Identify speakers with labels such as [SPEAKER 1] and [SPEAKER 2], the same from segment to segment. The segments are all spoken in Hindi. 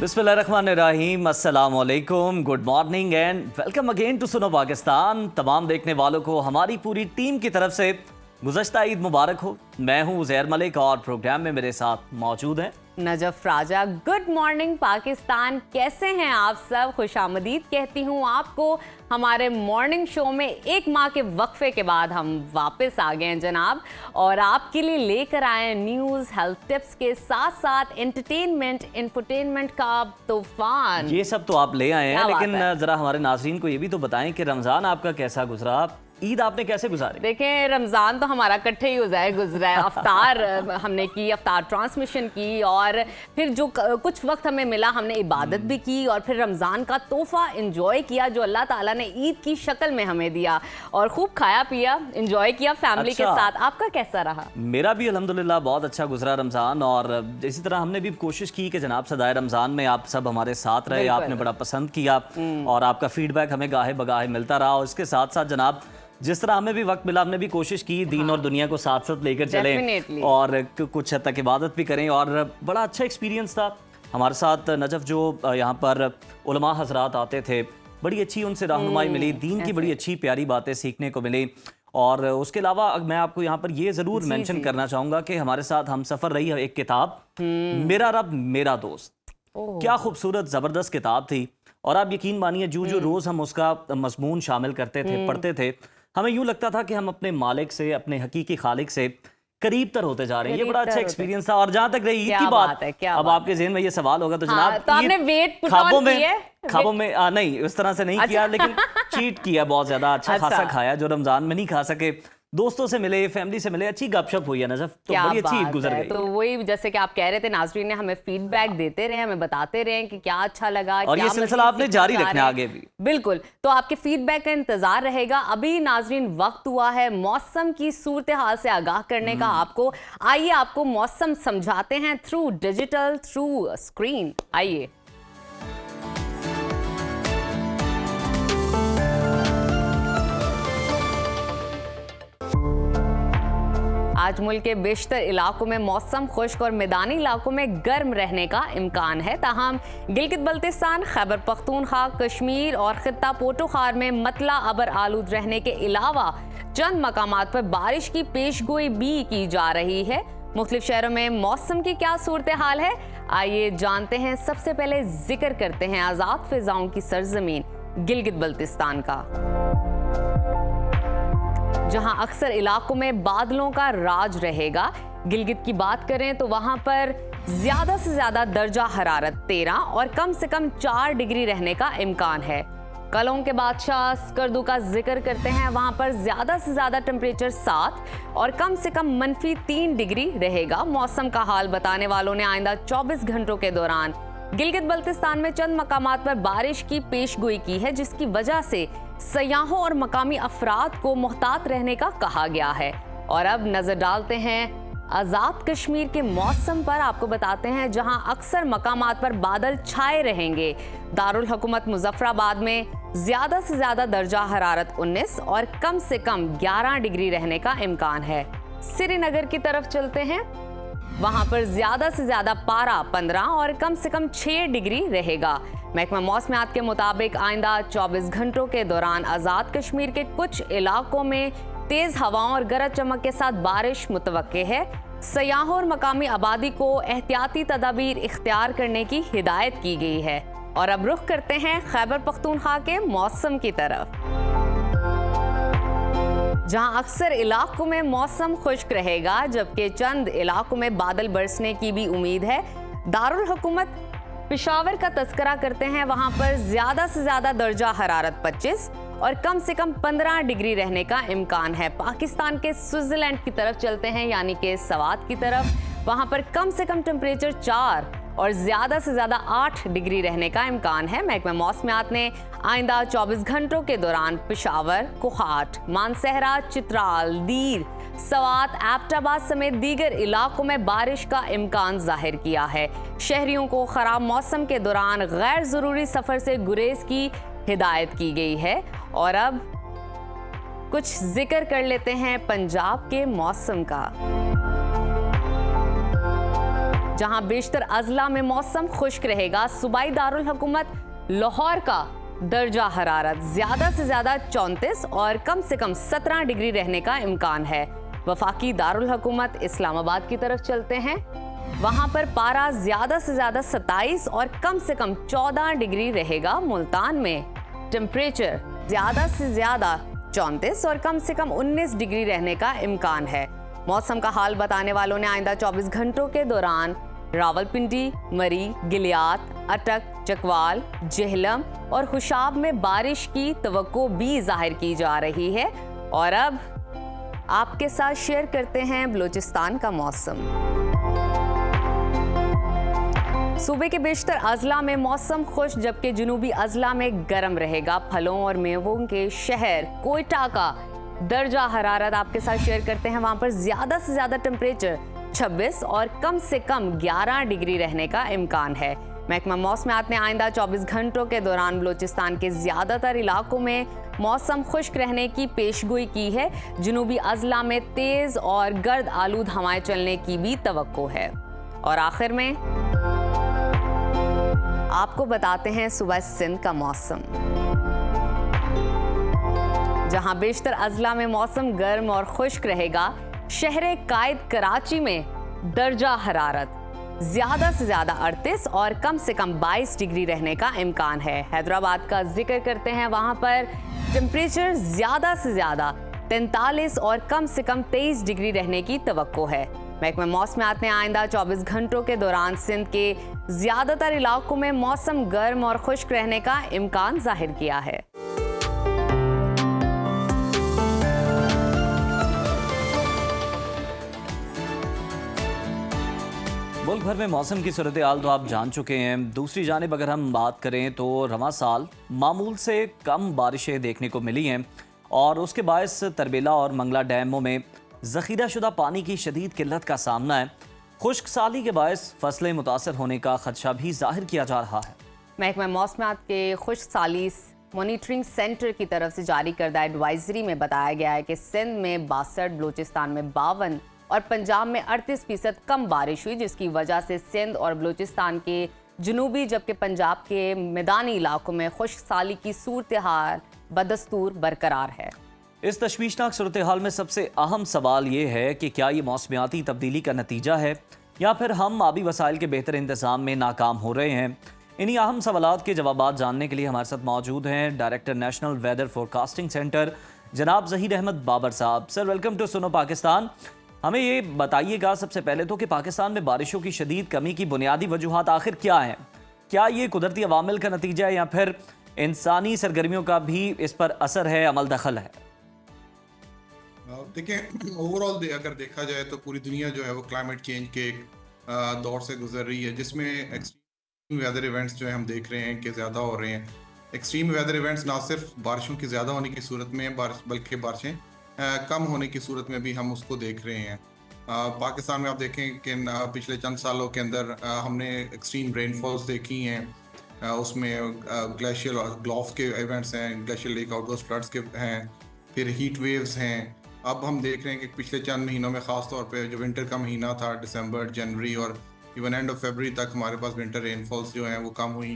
[SPEAKER 1] बिस्मिल्लाहिर्रहमानिर्रहीम, अस्सलाम वालेकुम, good morning and welcome again to Suno Pakistan. तमाम देखने वालों को हमारी पूरी टीम की तरफ से गुज़श्ता ईद मुबारक हो। मैं हूँ उज़ैर मलिक और प्रोग्राम में मेरे साथ मौजूद हैं
[SPEAKER 2] नजफ राजा। गुड मॉर्निंग पाकिस्तान, कैसे हैं आप सब? खुशामदीद कहती हूँ आपको हमारे मॉर्निंग शो में। एक माह के वक्फे के बाद हम वापस आ गए हैं जनाब, और आपके लिए लेकर आए हैं न्यूज़, हेल्थ टिप्स के साथ साथ एंटरटेनमेंट, इंफोटेनमेंट का तूफान।
[SPEAKER 1] ये सब तो आप ले आए हैं, लेकिन ज़रा हमारे नाज़रीन को ये भी तो बताएं कि रमज़ान आपका कैसा गुजरा, ईद आपने कैसे गुजारी?
[SPEAKER 2] देखें, रमज़ान तो हमारा इकट्ठे ही गुजरा है। अफ्तार हमने की, अफ्तार ट्रांसमिशन की, और फिर जो कुछ वक्त हमें मिला हमने इबादत भी की, और फिर रमज़ान का तोहफा एंजॉय किया जो अल्लाह ताला ने ईद की शक्ल में हमें दिया, और खूब खाया पिया, एंजॉय किया फैमिली के साथ। आपका कैसा रहा? मेरा
[SPEAKER 1] भी अल्हम्दुलिल्लाह बहुत अच्छा गुजरा रमज़ान, और इसी तरह हमने भी कोशिश की कि जनाब सदाए रमज़ान में आप सब हमारे साथ रहे। आपने बड़ा पसंद किया और आपका फीडबैक हमें गाहे बगाहे मिलता रहा, और इसके साथ साथ जनाब जिस तरह हमें भी वक्त मिला हमने भी कोशिश की दीन और दुनिया को साथ साथ लेकर चलें और कुछ हद तक इबादत भी करें, और बड़ा अच्छा एक्सपीरियंस था। हमारे साथ नजफ जो यहाँ पर उलमा हजरात आते थे, बड़ी अच्छी उनसे रहनुमाई मिली, दीन की बड़ी अच्छी प्यारी बातें सीखने को मिली। और उसके अलावा मैं आपको यहाँ पर ये ज़रूर मेंशन करना चाहूँगा कि हमारे साथ हम सफ़र रही है एक किताब, मेरा रब मेरा दोस्त। क्या खूबसूरत ज़बरदस्त किताब थी, और आप यकीन मानिए जो रोज़ हम उसका मजमून शामिल करते थे, पढ़ते थे, हमें यूं लगता था कि हम अपने मालिक से, अपने हकीकी खालिक से करीब तर होते जा रहे हैं। ये बड़ा अच्छा एक्सपीरियंस था। और जहां तक रही ईद की बात, अब आपके ज़हन में ये सवाल होगा तो जनाब,
[SPEAKER 2] तो आपने वेट
[SPEAKER 1] ख्वाबों में नहीं, उस तरह से नहीं किया, लेकिन चीट किया बहुत ज्यादा, अच्छा खासा खाया जो रमजान में नहीं खा सके। दोस्तों से मिले, फैमिली से मिले, अच्छी गपशप हुई है नजफ, तो बड़ी अच्छी ईद गुजर गई।
[SPEAKER 2] तो वही जैसे कि आप कह रहे थे, नाज़रीन ने हमें फीडबैक देते रहे, हमें बताते रहे कि क्या अच्छा लगा,
[SPEAKER 1] और ये सिलसिला आपने जारी रखना आगे भी।
[SPEAKER 2] बिल्कुल, तो आपके फीडबैक का इंतजार रहेगा। अभी नाज़रीन वक्त हुआ है मौसम की सूरत हाल से आगाह करने का आपको। आइए आपको मौसम समझाते हैं थ्रू डिजिटल, थ्रू स्क्रीन। आइए आज मुल्क के बेशतर इलाकों में मौसम खुश्क और मैदानी इलाकों में गर्म रहने का इम्कान है। ताहम गिलगित बल्तिस्तान, खैबर पख्तूनख्वा, कश्मीर और खित्ता पोटोखार में मतला अबर आलूद रहने के अलावा चंद मकामात पर बारिश की पेशगोई भी की जा रही है। मुख्तलिफ शहरों में मौसम की क्या सूरत हाल है, आइए जानते हैं। सबसे पहले जिक्र करते हैं आज़ाद फिजाओं की सरजमीन गिलगित बल्तिस्तान का, जहां अक्सर इलाकों में बादलों का राज रहेगा। गिलगित की बात करें तो वहां पर ज्यादा से ज्यादा दर्जा हरारत 13 और कम से कम 4 डिग्री रहने का इम्कान है। कलों के बादशाह स्कर्दू का जिक्र करते हैं, वहां पर ज्यादा से ज्यादा टेम्परेचर 7 और कम से कम -3 डिग्री रहेगा। मौसम का हाल बताने वालों ने आइंदा 24 घंटों के दौरान गिलगित बल्तिस्तान में चंद मकामात पर बारिश की पेशगोई की है, जिसकी वजह से सयाहों और मकामी अफराद को मुहतात रहने का कहा गया है। और अब नजर डालते हैं आज़ाद कश्मीर के मौसम पर। आपको बताते हैं जहां अक्सर मकामात पर बादल छाए रहेंगे। दारुल हुकूमत मुजफ्फराबाद में ज्यादा से ज्यादा दर्जा हरारत 19 और कम से कम 11 डिग्री रहने का इम्कान है। श्रीनगर की तरफ चलते हैं, वहां पर ज्यादा से ज्यादा पारा 15 और कम से कम 6 डिग्री रहेगा। महकमा मौसमियात के मुताबिक आइंदा 24 घंटों के दौरान आज़ाद कश्मीर के कुछ इलाकों में तेज हवाओं और गरज चमक के साथ बारिश मुतवक्के है। सयाहों और मकामी आबादी को एहतियाती तदाबीर इख्तियार करने की हिदायत की गई है। और अब रुख करते हैं खैबर पख्तूनख्वा के मौसम की तरफ, जहां अक्सर इलाकों में मौसम खुश्क रहेगा, जबकि चंद इलाकों में बादल बरसने की भी उम्मीद है। दारुल हुकूमत पेशावर का तस्करा करते हैं, वहां पर ज्यादा से ज्यादा दर्जा हरारत 25 और कम से कम 15 डिग्री रहने का इम्कान है। पाकिस्तान के स्विट्जरलैंड की तरफ चलते हैं, यानी कि सवात की तरफ, वहां पर कम से कम टेम्परेचर 4 और ज्यादा से ज्यादा 8 डिग्री रहने का इम्कान है। महकमा मौसमियात ने आइंदा 24 घंटों के दौरान पेशावर, कोहाट, मानसहरा, चित्राल, दीर, सवात, एबटाबाद समेत दीगर इलाकों में बारिश का इम्कान जाहिर किया है। शहरियों को खराब मौसम के दौरान गैर जरूरी सफर से गुरेज की हिदायत की गई है। और अब कुछ जिक्र कर लेते हैं पंजाब के मौसम का, जहां बेशतर अजला में मौसम खुश्क रहेगा। सूबाई दारुल हुकूमत लाहौर का दर्जा हरारत ज्यादा से ज्यादा 34 और कम से कम 17 डिग्री रहने का इम्कान है। वफाकी दारुल हुकूमत इस्लामाबाद की तरफ चलते हैं। वहां पर पारा ज्यादा से ज्यादा 27 और कम से कम 14 डिग्री रहेगा। मुल्तान में टेम्परेचर ज्यादा से ज्यादा 34 और कम से कम 19 डिग्री रहने का इम्कान है। मौसम का हाल बताने वालों ने आइंदा 24 घंटों के दौरान रावलपिंडी, मरी, गिलियात, अटक, चकवाल, जेहलम और खुशाब में बारिश की तवक्को भी जाहिर की जा रही है। और अब आपके साथ शेयर करते हैं बलूचिस्तान का मौसम। सूबे के बेशतर अजला में मौसम खुश, जबकि जुनूबी अजला में गर्म रहेगा। फलों और मेवों के शहर कोयटा का दर्जा हरारत आपके साथ शेयर करते हैं। वहां पर ज्यादा से ज्यादा टेम्परेचर 26 और कम से कम 11 डिग्री रहने का इम्कान है। महकमा मौसमियात ने आइंदा 24 घंटों के दौरान बलूचिस्तान के ज्यादातर इलाकों में मौसम खुश्क रहने की पेशगोई की है। जुनूबी अजला में तेज और गर्द आलूद हवाएं चलने की भी तवक्को है। और आखिर में आपको बताते हैं सुबह सिंध का मौसम, जहां बेशतर अजला में मौसम गर्म और खुश्क रहेगा। शहर कायद कराची में दर्जा हरारत ज्यादा से ज्यादा 38 और कम से कम 22 डिग्री रहने का इम्कान है। हैदराबाद का जिक्र करते हैं। वहां पर टेम्परेचर ज्यादा से ज्यादा 43 और कम से कम 23 डिग्री रहने की तवक्को है। महकमा मौसमियात ने आइंदा 24 घंटों के दौरान सिंध के ज्यादातर इलाकों में मौसम गर्म और खुश्क रहने का इम्कान जाहिर किया है।
[SPEAKER 1] मुल्क भर में मौसम की सूरत हाल तो आप जान चुके हैं। दूसरी जानिब अगर हम बात करें तो रवां साल मामूल से कम बारिशें देखने को मिली हैं और उसके बायस तरबेला और मंगला डैमों में ज़ख़ीरा शुदा पानी की शदीद किल्लत का सामना है। खुश्क साली के बायस फसलें मुतासर होने का खदशा भी जाहिर किया जा रहा है।
[SPEAKER 2] महकमा मौसमियात के खुश्क साली मॉनिटरिंग सेंटर की तरफ से जारी करदा एडवाइजरी में बताया गया है कि सिंध में 62, बलूचिस्तान में 52 और पंजाब में 38% कम बारिश हुई, जिसकी वजह से सिंध और बलूचिस्तान के जनूबी जबकि पंजाब के मैदानी इलाकों में खुश्क साली की सूरत हाल बदस्तूर बरकरार है।
[SPEAKER 1] इस तशवीशनाक सूरत हाल में सबसे अहम सवाल ये है कि क्या ये मौसमियाती तब्दीली का नतीजा है या फिर हम आबी वसाइल के बेहतर इंतजाम में नाकाम हो रहे हैं। इन्हीं अहम सवालात के जवाब जानने के लिए हमारे साथ मौजूद हैं director national weather forecasting centre जनाब ज़हीर अहमद बाबर साहब। Sir welcome to Suno Pakistan. हमें ये बताइएगा सबसे पहले तो कि पाकिस्तान में बारिशों की शदीद कमी की बुनियादी वजूहात आखिर क्या हैं? क्या ये कुदरती अवामिल का नतीजा है या फिर इंसानी सरगर्मियों का भी इस पर असर है, अमल दखल है?
[SPEAKER 3] देखें, ओवरऑल अगर देखा जाए तो पूरी दुनिया जो है वो क्लाइमेट चेंज के एक दौर से गुजर रही है, जिसमें एक्सट्रीम वेदर इवेंट्स जो है हम देख रहे हैं कि ज़्यादा हो रहे हैं। एक्सट्रीम वेदर इवेंट्स ना सिर्फ बारिशों की ज़्यादा होने की सूरत में बल्कि बारिशें कम होने की सूरत में भी हम उसको देख रहे हैं। पाकिस्तान में आप देखें कि पिछले चंद सालों के अंदर हमने एक्सट्रीम रेनफॉल्स देखी हैं। उसमें ग्लेशियल और ग्लोफ के इवेंट्स हैं, ग्लेशियल लेक आउटबर्स्ट फ्लड्स के हैं, फिर हीट वेव्स हैं। अब हम देख रहे हैं कि पिछले चंद महीनों में ख़ास तौर पे जो विंटर का महीना था, दिसंबर, जनवरी और इवन एंड ऑफ फरवरी तक हमारे पास विंटर रेनफॉल्स जो हैं वो कम हुई,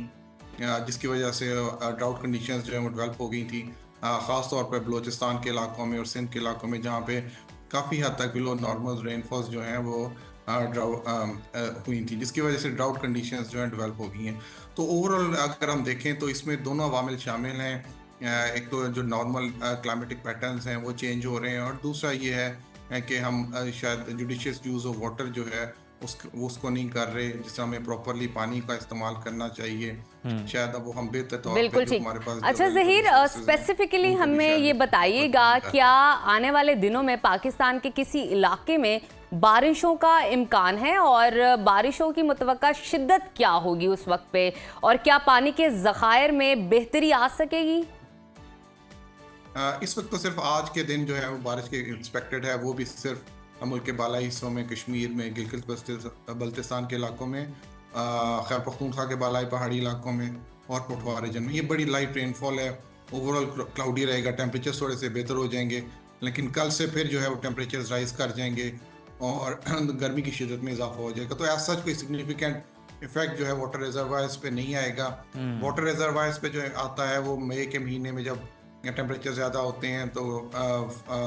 [SPEAKER 3] जिसकी वजह से ड्राउट कंडीशंस जो हैं वो डेवलप हो गई थी, ख़ास तौर पर बलूचिस्तान के इलाकों में और सिंध के इलाकों में, जहाँ पे काफ़ी हद तक बिलो नॉर्मल रेनफॉल्स जो हैं वो हुई थी, जिसकी वजह से ड्राउट कंडीशंस जो हैं डेवलप हो गई हैं। तो ओवरऑल अगर हम देखें तो इसमें दोनों अवामिल शामिल हैं। एक तो जो नॉर्मल क्लाइमेटिक पैटर्न्स हैं वो चेंज हो रहे हैं, और दूसरा ये है कि हम शायद जुडिशियस यूज़ ऑफ वाटर जो है उसको नहीं कर रहे, जिस हमें प्रॉपरली पानी का इस्तेमाल करना चाहिए। शायद अब वो हम बेहतर तौर
[SPEAKER 2] बिल्कुल
[SPEAKER 3] पे
[SPEAKER 2] ठीक।
[SPEAKER 3] हमारे पास
[SPEAKER 2] अच्छा ज़हीर, स्पेसिफिकली हमें ये बताइएगा, क्या आने वाले दिनों में पाकिस्तान के किसी इलाके में बारिशों का इम्कान है और बारिशों की मुतवक्का शिद्दत क्या होगी उस वक्त पे, और क्या पानी के ज़खायर में बेहतरी आ सकेगी?
[SPEAKER 3] इस वक्त तो सिर्फ आज के दिन जो है वो बारिश के एक्सपेक्टेड है, वो भी सिर्फ मुल्क के बालाई हिस्सों में, कश्मीर में, गिलगित बल्तिस्तान के इलाकों में, खैबर पख्तूनख्वा के बालाई पहाड़ी इलाकों में और पठवा रीजन में। ये बड़ी लाइट रेनफॉल है। ओवरऑल क्लाउडी रहेगा, टेम्परेचर थोड़े से बेहतर हो जाएंगे, लेकिन कल से फिर जो है वो टेम्परेचर राइज कर जाएंगे। और गर्मी की शिदत में इजाफा हो जाएगा। तो ऐसा कोई सिग्निफिकेंट इफेक्ट जो है वाटर रिजर्वायर्स पे नहीं आएगा। वाटर रिजर्वायर्स पे जो आता है वो मई के महीने में जब टेम्परेचर ज़्यादा होते हैं तो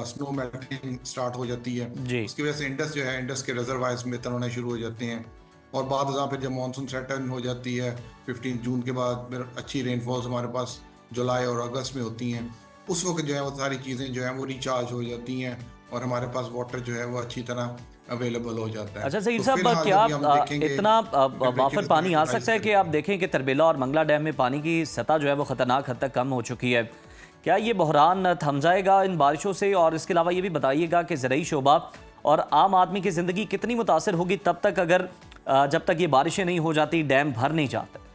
[SPEAKER 3] स्नो मेल्टिंग स्टार्ट हो जाती है।
[SPEAKER 1] जी।
[SPEAKER 3] उसकी वजह से इंडस जो है, इंडस के रिजर्वायर्स बेहतर होना शुरू हो जाते हैं। और बाद जहाँ फिर जब मानसून सेटल हो जाती है 15 जून के बाद, फिर अच्छी रेनफॉल्स हमारे पास जुलाई और अगस्त में होती हैं। उस वक्त जो है वो सारी चीज़ें जो हैं वो रिचार्ज हो जाती हैं और हमारे पास वाटर जो है वो अच्छी तरह अवेलेबल हो जाता है।
[SPEAKER 1] अच्छा सही
[SPEAKER 3] तो
[SPEAKER 1] साहब,
[SPEAKER 3] फिलहाल
[SPEAKER 1] क्या
[SPEAKER 3] जब भी हम देखेंगे
[SPEAKER 1] इतना वाफर
[SPEAKER 3] टेम्परेचर
[SPEAKER 1] पानी आ
[SPEAKER 3] rise
[SPEAKER 1] सकता है कि
[SPEAKER 3] करेगा।
[SPEAKER 1] आप देखें कि तरबेला और मंगला डैम में पानी की सतह जो है वो खतरनाक हद तक कम हो चुकी है? क्या ये बहरान थम जाएगा इन बारिशों से? और इसके अलावा ये भी बताइएगा कि ज़रूरी शोबा और आम आदमी की ज़िंदगी कितनी मुतासर होगी तब तक अगर जब तक ये बारिशें नहीं हो जाती, डैम भर नहीं जाते?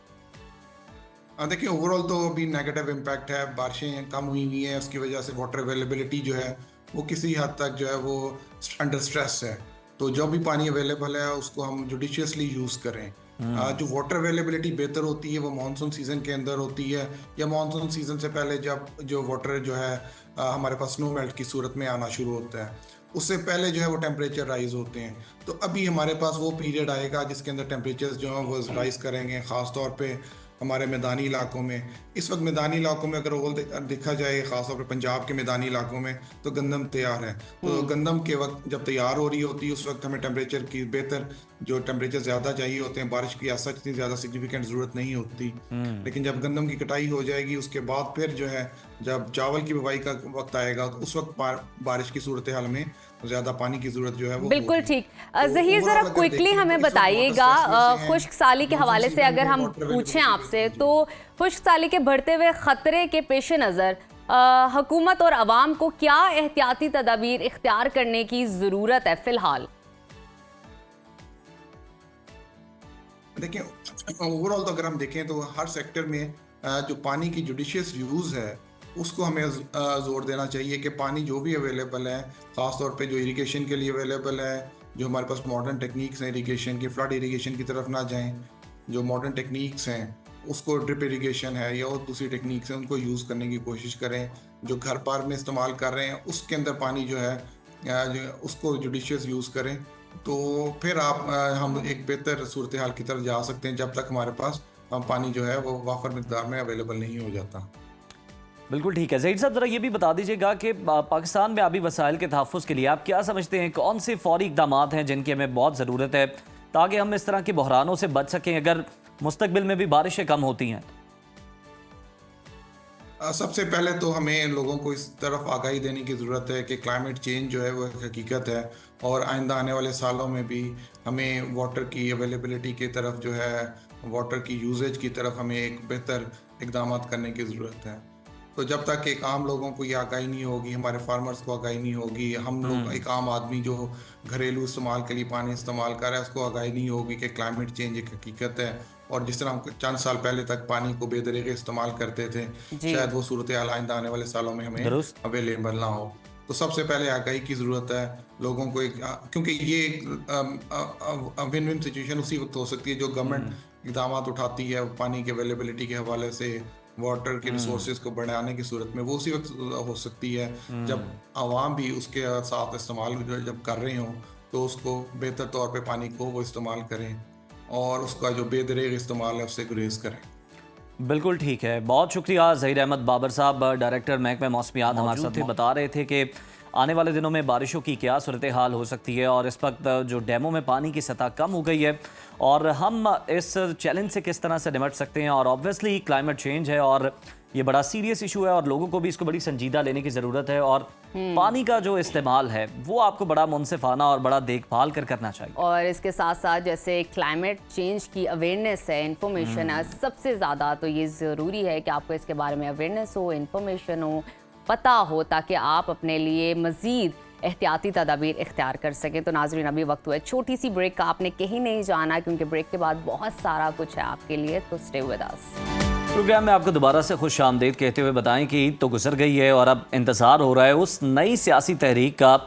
[SPEAKER 3] देखिए ओवरऑल तो अभी नेगेटिव इम्पैक्ट है, बारिशें कम हुई हैं, उसकी वजह से वाटर अवेलेबिलिटी जो है वो किसी हद तक जो है वो अंडर स्ट्रेस है। तो जो भी पानी अवेलेबल है उसको हम जुडिशियसली यूज़ करें। जो वाटर अवेलेबिलिटी बेहतर होती है वो मानसून सीज़न के अंदर होती है या मानसून सीज़न से पहले जब जो वाटर जो है हमारे पास स्नो मेल्ट की सूरत में आना शुरू होता है, उससे पहले जो है वो टेम्परेचर राइज होते हैं। तो अभी हमारे पास वो पीरियड आएगा जिसके अंदर टेम्परेचर जो है वो राइज करेंगे, ख़ास तौर पे हमारे मैदानी इलाकों में। इस वक्त मैदानी इलाकों में अगर ओवरऑल देखा जाए, ख़ासतौर पर पंजाब के मैदानी इलाकों में, तो गंदम तैयार है। तो गंदम के वक्त जब तैयार हो रही होती है उस वक्त हमें टेम्परेचर की बेहतर जो टेम्परेचर ज़्यादा चाहिए होते हैं, बारिश की ऐसा इतनी ज़्यादा सिग्निफिकेंट ज़रूरत नहीं होती। लेकिन जब गंदम की कटाई हो जाएगी उसके बाद फिर जो है जब चावल की बुवाई का वक्त आएगा तो उस वक्त बारिश की सूरत हाल में ज़्यादा पानी की ज़रूरत जो है वो
[SPEAKER 2] बिल्कुल
[SPEAKER 3] होगी।
[SPEAKER 2] ठीक।
[SPEAKER 3] तो
[SPEAKER 2] ज़हीर
[SPEAKER 3] overall
[SPEAKER 2] ज़रा
[SPEAKER 3] अगर
[SPEAKER 2] क्विकली
[SPEAKER 3] देखें
[SPEAKER 2] हमें
[SPEAKER 3] तो इस वक्त
[SPEAKER 2] बताइएगा
[SPEAKER 3] water stress में से हैं,
[SPEAKER 2] खुश्क साली के हवाले से
[SPEAKER 3] मानसून
[SPEAKER 2] अगर हम
[SPEAKER 3] सीजन में water
[SPEAKER 2] पूछें
[SPEAKER 3] availability
[SPEAKER 2] आपसे
[SPEAKER 3] जी।
[SPEAKER 2] तो खुश्क साली के बढ़ते हुए खतरे के पेश नज़र हुकूमत और अवाम को क्या एहतियाती तदाबीर इख्तियार करने की ज़रूरत है फ़िलहाल?
[SPEAKER 3] देखिए ओवरऑल तो अगर हम देखें तो हर सेक्टर में जो पानी की जुडिशियस यूज़ है उसको हमें जोर देना चाहिए कि पानी जो भी अवेलेबल है, ख़ास तौर पे जो इरिगेशन के लिए अवेलेबल है, जो हमारे पास मॉडर्न टेक्निक्स हैं इरिगेशन की, फ्लड इरिगेशन की तरफ ना जाएं। जो मॉडर्न टेक्निक्स हैं उसको ड्रिप इरिगेशन है या और दूसरी टेक्निक्स हैं उनको यूज़ करने की कोशिश करें। जो घर पर में इस्तेमाल कर रहे हैं उसके अंदर पानी जो है उसको जुडिशियस यूज़ करें। तो फिर हम एक बेहतर सूरत हाल की तरफ जा सकते हैं जब तक हमारे पास पानी जो है वो वाफर मिकदार में अवेलेबल नहीं हो जाता।
[SPEAKER 1] बिल्कुल ठीक है। ज़हीर साहब, ज़रा ये भी बता दीजिएगा कि पाकिस्तान में आबी वसाइल के तहफ़्फ़ुज़ के लिए आप क्या समझते हैं, कौन से फ़ौरी इक़दाम हैं जिनकी हमें बहुत ज़रूरत है ताकि हम इस तरह के बहरानों से बच सकें अगर मुस्तक़बिल में भी बारिशें कम होती हैं?
[SPEAKER 3] सबसे पहले तो हमें लोगों को इस तरफ आगाही देने की ज़रूरत है कि क्लाइमेट चेंज जो है वो एक हकीकत है और आइंदा आने वाले सालों में भी हमें वाटर की अवेलेबिलिटी की तरफ जो है, वाटर की यूजेज की तरफ हमें एक बेहतर इक़दाम करने की ज़रूरत है। तो जब तक एक आम लोगों को ये आगाही नहीं होगी, हमारे फार्मर्स को आगाही नहीं होगी, हम लोग एक आम आदमी जो घरेलू इस्तेमाल के लिए पानी इस्तेमाल कर रहा है उसको आगाही नहीं होगी कि क्लाइमेट चेंज एक हकीकत है और जिस तरह हम चंद साल पहले तक पानी को बेदरीके इस्तेमाल करते थे, शायद वो सूरत हाल आइंदा आने वाले सालों में हमें अवेलेबल ना हो। तो सबसे पहले आगाही की ज़रूरत है लोगों को क्योंकि ये विन विन सिचुएशन उसी वक्त हो सकती है जो गवर्नमेंट इक़दाम उठाती है पानी की अवेलेबिलिटी के हवाले से, वाटर के रिसोर्सेज को बढ़ाने की सूरत में, वो उसी वक्त हो सकती है जब आवाम भी उसके साथ इस्तेमाल जब कर रहे हों तो उसको बेहतर तौर पे पानी को वो इस्तेमाल करें और उसका जो बेदरेग इस्तेमाल है उससे गुरेज करें।
[SPEAKER 1] बिल्कुल ठीक है, बहुत शुक्रिया। ज़हीर अहमद बाबर साहब, डायरेक्टर महकमा मौसमियात, हमारे साथ ही बता रहे थे कि आने वाले दिनों में बारिशों की क्या सूरत हाल हो सकती है और इस वक्त जो डैमों में पानी की सतह कम हो गई है और हम इस चैलेंज से किस तरह से निपट सकते हैं। और ऑब्वियसली क्लाइमेट चेंज है और ये बड़ा सीरियस इशू है और लोगों को भी इसको बड़ी संजीदा लेने की ज़रूरत है और पानी का जो इस्तेमाल है वो आपको बड़ा मुनसिफाना और बड़ा देखभाल कर करना चाहिए।
[SPEAKER 2] और इसके साथ साथ जैसे क्लाइमेट चेंज की अवेयरनेस है, इन्फॉर्मेशन है, सबसे ज़्यादा तो ये ज़रूरी है कि आपको इसके बारे में अवेयरनेस हो, इन्फॉर्मेशन हो, पता हो, ताकि आप अपने लिए मज़ीद एहतियाती तदाबीर इख्तियार कर सकें। तो नाज़रीन, अभी वक्त हुआ है छोटी सी ब्रेक का, आपने कहीं नहीं जाना क्योंकि ब्रेक के बाद बहुत सारा कुछ है आपके लिए, तो स्टे विद अस।
[SPEAKER 1] प्रोग्राम में आपको दोबारा से खुश आमदीद कहते हुए बताएं कि ईद तो गुजर गई है और अब इंतज़ार हो रहा है उस नई सियासी तहरीक का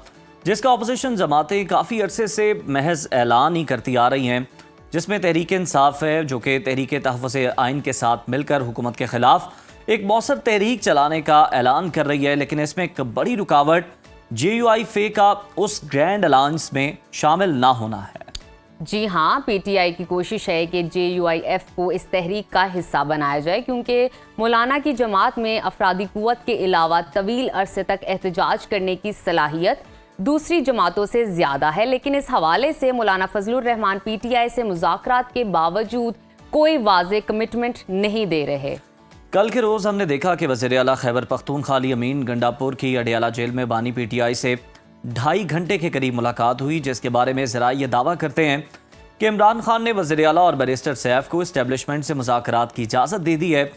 [SPEAKER 1] जिसका अपोजिशन जमातें काफ़ी अरसे से महज ऐलान ही करती आ रही हैं, जिसमें तहरीक इंसाफ है जो कि तहरीक तहफ़्फ़ुज़ आइन के साथ मिलकर हुकूमत के ख़िलाफ़ एक मौसर तहरीक चलाने का ऐलान कर रही है। लेकिन इसमें एक बड़ी रुकावट JUIF का उस ग्रैंड अलायंस में शामिल ना होना है।
[SPEAKER 2] जी हाँ, PTI की कोशिश है कि JUIF को इस तहरीक का हिस्सा बनाया जाए, क्योंकि मौलाना की जमात में अफरादी कुव्वत के अलावा तवील अरसे तक एहतजाज करने की सलाहियत दूसरी जमातों से ज़्यादा है। लेकिन इस हवाले से मौलाना फजलुर रहमान PTI से मुज़ाकरात के बावजूद कोई वाज़ेह कमिटमेंट नहीं दे रहे।
[SPEAKER 1] कल के रोज़ हमने देखा कि वज़ीर आला खैबर पख्तूनख्वा अली अमीन गंडापुर की अडियाला जेल में बानी PTI से 2.5 घंटे के करीब मुलाकात हुई, जिसके बारे में ज़रा ये दावा करते हैं कि इमरान खान ने वज़ीर आला और बैरिस्टर सैफ को इस्टेब्लिशमेंट से मुज़ाकरात की इजाज़त दे दी है।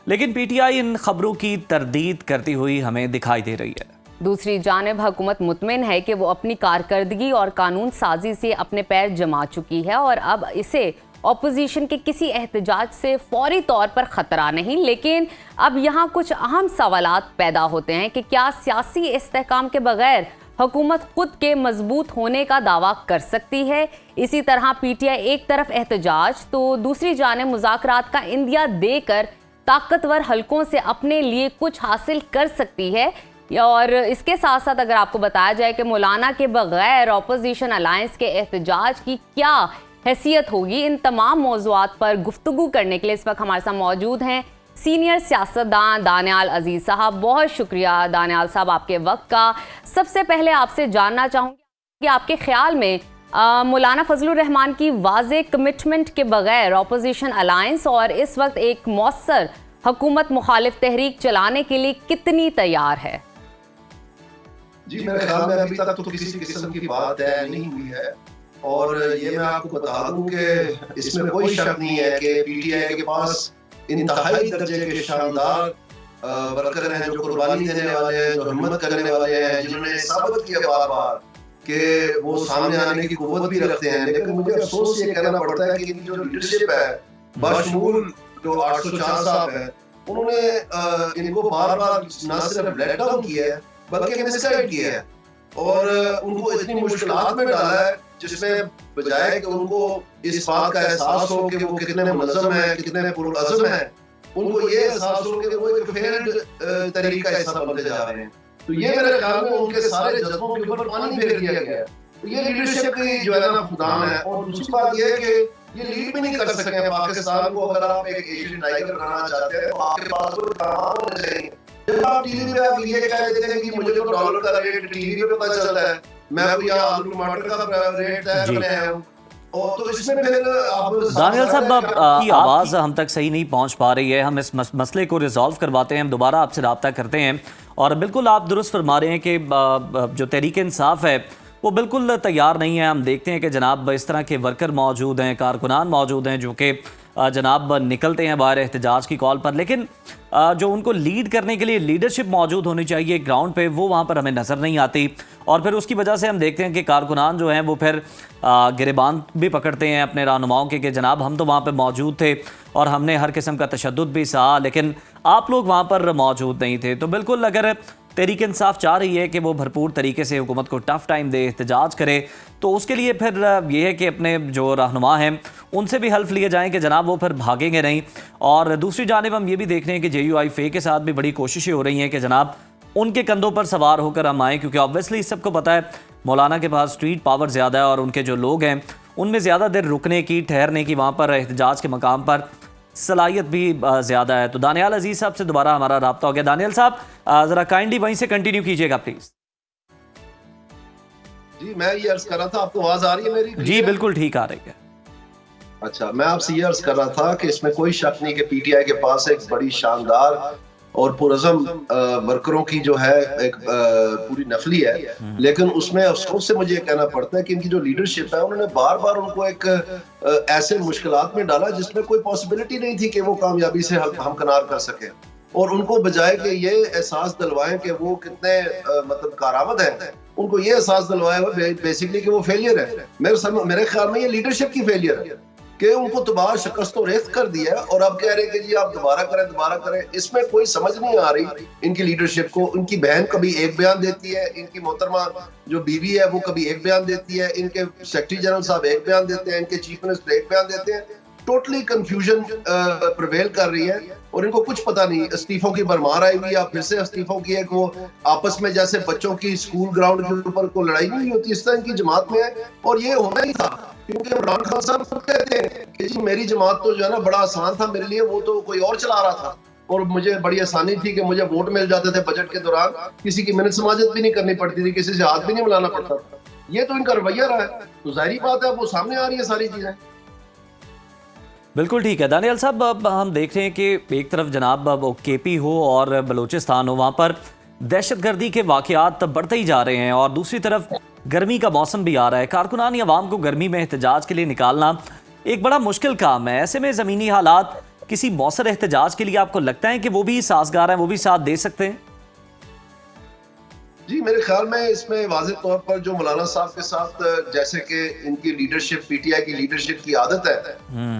[SPEAKER 1] लेकिन PTI इन खबरों की तरदीद करती हुई हमें दिखाई दे रही है।
[SPEAKER 2] दूसरी जानिब हुकूमत मुतमिन है कि वो अपनी कारकर्दगी और कानून साजी से अपने पैर जमा चुकी है और अब इसे ऑपोजिशन के किसी एहतजाज से फौरी तौर पर ख़तरा नहीं। लेकिन अब यहाँ कुछ अहम सवालात पैदा होते हैं कि क्या सियासी इस्तेहकाम के बगैर हुकूमत खुद के मजबूत होने का दावा कर सकती है। इसी तरह PTI एक तरफ एहतजाज तो दूसरी जानिब मुज़ाकरात का इंदिया देकर ताकतवर हलकों से अपने लिए कुछ हासिल कर सकती है। और इसके साथ साथ अगर आपको बताया जाए कि मौलाना के बगैर ऑपोजिशन अलायंस के एहतजाज की क्या हैसियत होगी, इन तमाम मौज़ूआत पर गुफ्तगू करने के लिए इस वक्त हमारे साथ मौजूद हैं सीनियर सियासतदान दानियाल अजीज़ साहब। बहुत शुक्रिया दानियाल साहब आपके वक्त का। सबसे पहले आपसे जानना चाहूँगी कि आपके ख्याल में मौलाना फजलुर रहमान की वाज़ेह कमिटमेंट के बगैर ऑपोजिशन अलायंस और इस वक्त एक मौसर हुकूमत मुखालिफ तहरीक चलाने के लिए कितनी तैयार है?
[SPEAKER 4] जी, मेरे ख्याल में अभी तक तो किसी किस्म की बात तय नहीं हुई है और ये मैं आपको बता दूं कि इसमें कोई शक नहीं है कि PTI के पास इंतहाई दर्जे के शानदार वर्कर हैं, जो कुर्बानी देने वाले हैं, जो हिम्मत करने वाले हैं, जिन्होंने साबित किया बार बार कि वो सामने आने की कुव्वत भी रखते हैं। लेकिन मुझे अफसोस ये कहना पड़ता है कि इनकी जो लीडरशिप है, बशमूल जो 804 साहब है, उन्होंने इनको बार बार न सिर्फ लेट डाउन किया है बल्कि मिसगाइड किया है और उनको इतनी मुश्किलात में डाला है, जिसमें बजाय कि उनको इस बात का एहसास हो कि वो कितने मुनज़्ज़म है, कितने पुरअज़्म है, उनको ये एहसास हो कि वो एक फेल्ड तरीका का हिस्सा बनते जा रहे हैं। तो ये मेरे ख्याल में उनके सारे जज्बों के ऊपर पानी फेर दिया गया है। तो ये लीडरशिप की जो है ना फुदान है। और दूसरी बात ये है कि ये लीड भी नहीं कर सकते हैं पाकिस्तान को। अगर आप एक एशियन टाइगर बनाना चाहते हैं तो आपके पास वो तमाम होने चाहिए। जब आप टीवी पे आप ये कह देते हैं कि मुझे तो डॉलर का रेट टीवी पे पता चलता है, मैं तो यहाँ आलू टमाटर का रेट तय कर रहे हैं, और तो इसमें फिर आप
[SPEAKER 1] दानियाल साहब की आवाज़ हम तक सही नहीं पहुंच पा रही है। हम इस मसले को रिजॉल्व करवाते हैं, हम दोबारा आपसे रब्ता करते हैं। और बिल्कुल आप दुरुस्त फरमा रहे हैं कि जो तहरीक इंसाफ है वो बिल्कुल तैयार नहीं है। हम देखते हैं कि जनाब इस तरह के वर्कर मौजूद हैं, कारकुनान मौजूद हैं जो कि जनाब निकलते हैं बाहर एहतजाज की कॉल पर, लेकिन जो उनको लीड करने के लिए लीडरशिप मौजूद होनी चाहिए ग्राउंड पे, वो वहाँ पर हमें नज़र नहीं आती। और फिर उसकी वजह से हम देखते हैं कि कारकुनान जो हैं वो फिर गिरेबान भी पकड़ते हैं अपने रहनुमाओं के कि जनाब हम तो वहाँ पर मौजूद थे और हमने हर किस्म का तशद्दुद भी सहा, लेकिन आप लोग वहाँ पर मौजूद नहीं थे। तो बिल्कुल अगर तहरीक इंसाफ चाह रही है कि वो भरपूर तरीके से हुकूमत को टफ टाइम दे, एहतजाज करे, तो उसके लिए फिर ये है कि अपने जो रहनुमा हैं उनसे भी हेल्प लिए जाएं कि जनाब वो फिर भागेंगे नहीं। और दूसरी जानिब हम ये भी देख रहे हैं कि JUIF के साथ भी बड़ी कोशिशें हो रही हैं कि जनाब उनके कंधों पर सवार होकर हम आएँ, क्योंकि ऑब्वियसली सबको पता है मौलाना के पास स्ट्रीट पावर ज़्यादा है और उनके जो लोग हैं उनमें ज़्यादा देर रुकने की, ठहरने की, वहाँ पर एहतजाज के मकाम पर सलाहियत भी ज़्यादा है। तो दानियाल अजीज़ साहब से दोबारा हमारा रब्ता हो गया। दानियाल साहब ज़रा काइंडली वहीं से कंटिन्यू कीजिएगा प्लीज़।
[SPEAKER 4] जी, मैं ये अर्ज कर रहा था, आपको आवाज़ आ रही है मेरी?
[SPEAKER 1] जी बिल्कुल ठीक आ रही है।
[SPEAKER 4] अच्छा, मैं आपसे ये अर्ज कर रहा था कि इसमें कोई शक नहीं कि PTI के पास एक बड़ी शानदार और पुरअज़्म वर्करों की जो है एक पूरी नफली है, लेकिन उसमें अफसोस से मुझे कहना पड़ता है कि इनकी जो लीडरशिप है उन्होंने बार बार उनको एक ऐसे मुश्किलात में डाला जिसमें कोई पॉसिबिलिटी नहीं थी कि वो कामयाबी से हमकनार कर सके, और उनको बजाय कि ये एहसास दिलवाएं कि वो कितने मतलब कारआमद हैं, उनको ये एहसास दिलवाए बेसिकली कि वो फेलियर है। मेरे ख्याल में ये लीडरशिप की फेलियर है कि उनको तबाह शिकस्त तो रेत कर दिया और अब कह रहे हैं कि जी आप दोबारा करें। इसमें कोई समझ नहीं आ रही इनकी लीडरशिप को। इनकी बहन कभी एक बयान देती है, इनकी मोहतरमा जो बीवी है वो कभी एक बयान देती है, इनके सेक्रेटरी जनरल साहब एक बयान देते हैं, इनके चीफ मिनिस्टर एक बयान देते हैं। टोटली कंफ्यूजन प्रिवेल कर रही है और इनको कुछ पता नहीं। इस्तीफों की भरमार आई हुई, या फिर से इस्तीफों की है कि वो आपस में जैसे बच्चों की स्कूल ग्राउंड के ऊपर को लड़ाई नहीं होती, इस तरह की जमात में है। और ये होना ही था, क्योंकि इमरान खान साहब कहते हैं कि जी मेरी जमात तो जो है ना बड़ा आसान था मेरे लिए, वो तो कोई और चला रहा था और मुझे बड़ी आसानी थी कि मुझे वोट मिल जाते थे बजट के दौरान, किसी की मिन्नत समाजत भी नहीं करनी पड़ती थी, किसी से हाथ भी नहीं मिलाना पड़ता था। ये तो इनका रवैया रहा है, तो जाहिर बात है वो सामने आ रही है सारी चीजें।
[SPEAKER 1] बिल्कुल ठीक है दानियाल साहब, अब हम देख रहे हैं कि एक तरफ जनाब केपी हो और बलूचिस्तान हो, वहाँ पर दहशतगर्दी के वाक़यात बढ़ते ही जा रहे हैं और दूसरी तरफ गर्मी का मौसम भी आ रहा है। कारकुनान अवाम को गर्मी में एहतजाज के लिए निकालना एक बड़ा मुश्किल काम है। ऐसे में ज़मीनी हालात किसी मौसर एहतजाज के लिए आपको लगता है कि वो भी साजगार हैं, वो भी साथ दे सकते हैं?
[SPEAKER 4] जी मेरे ख्याल में इसमें वाज़ेह तौर पर जो मौलाना साहब के साथ जैसे कि इनकी लीडरशिप, पीटीआई की लीडरशिप की आदत है,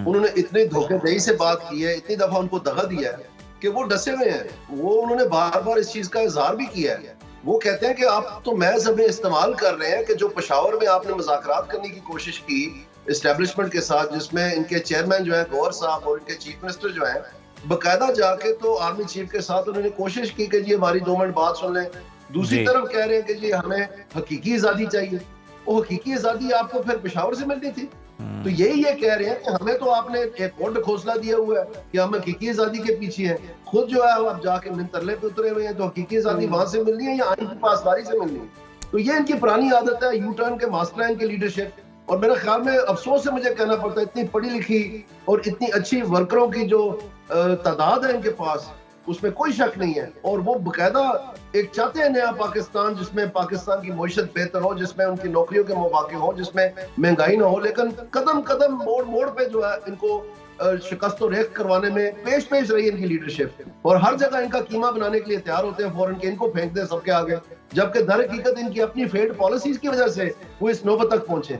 [SPEAKER 4] उन्होंने इतनी धोखेदही से बात की है, इतनी दफा उनको दगा दिया है कि वो डसे हुए हैं। वो उन्होंने बार बार इस चीज का इजहार भी किया है। वो कहते हैं कि आप तो महज हमें इस्तेमाल कर रहे हैं कि जो पेशावर में आपने मुज़ाकरात करने की कोशिश की एस्टेब्लिशमेंट के साथ, जिसमें इनके चेयरमैन जो है गौहर साहब और इनके चीफ मिनिस्टर जो है बकायदा जाके तो आर्मी चीफ के साथ उन्होंने कोशिश की कि जी हमारी 2 मिनट बात सुन लें। दूसरी तरफ कह रहे हैं कि जी हमें हकीकी आजादी चाहिए। वो हकीकी आजादी आपको फिर पेशावर से मिलनी थी। तो यही ये कह रहे हैं कि हमें तो आपने एक और ढकोसला दिया हुआ है कि हम हकीकी आजादी के पीछे हैं, खुद जो है आप जाके मिनतरले पे उतरे हुए हैं। तो हकीकी आजादी वहां से मिलनी है या आइन की पासदारी से मिलनी है? तो ये इनकी पुरानी आदत है, यू टर्न के मास्टर है इनके लीडरशिप। और मेरे ख्याल में अफसोस से मुझे कहना पड़ता है, इतनी पढ़ी लिखी और इतनी अच्छी वर्करों की जो तादाद है इनके पास, उसमें कोई शक नहीं है। और वो बकायदा एक चाहते हैं नया पाकिस्तान, जिसमें पाकिस्तान की मईशत बेहतर हो, जिसमें उनकी नौकरियों के मौके हो, जिसमें महंगाई ना हो। लेकिन कदम कदम मोड़ मोड़ पे जो है इनको शिकस्त और रेख करवाने में पेश रही इनकी लीडरशिप। और हर जगह इनका कीमा बनाने के लिए तैयार होते हैं फौरन के इनको फेंक दे सबके आगे, जबकि दर हकीकत इनकी अपनी फेड पॉलिसीज की वजह से वो इस नौबत तक पहुंचे।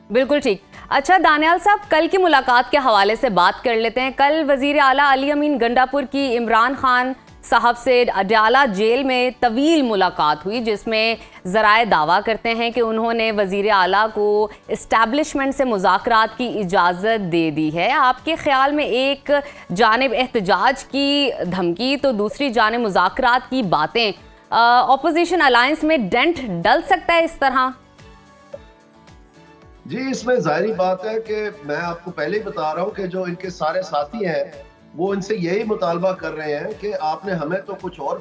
[SPEAKER 2] बिल्कुल ठीक। अच्छा दानियाल साहब, कल की मुलाकात के हवाले से बात कर लेते हैं। कल वजीर आला अली अमीन गंडापुर की इमरान खान साहब से अडयाला जेल में तवील मुलाकात हुई, जिसमें ज़राए दावा करते हैं कि उन्होंने वजीर आला को इस्टेब्लिशमेंट से मुज़ाकरात की इजाज़त दे दी है। आपके ख्याल में एक जानिब एहतजाज की धमकी तो दूसरी जानिब मुज़ाकरात की बातें, ऑपोजिशन अलायंस में डेंट डल सकता है इस तरह?
[SPEAKER 4] जी इसमें जाहिर बात है कि मैं आपको पहले ही बता रहा हूँ कि जो इनके सारे साथी हैं वो इनसे यही मुतालबा कर रहे हैं कि आपने हमें तो कुछ और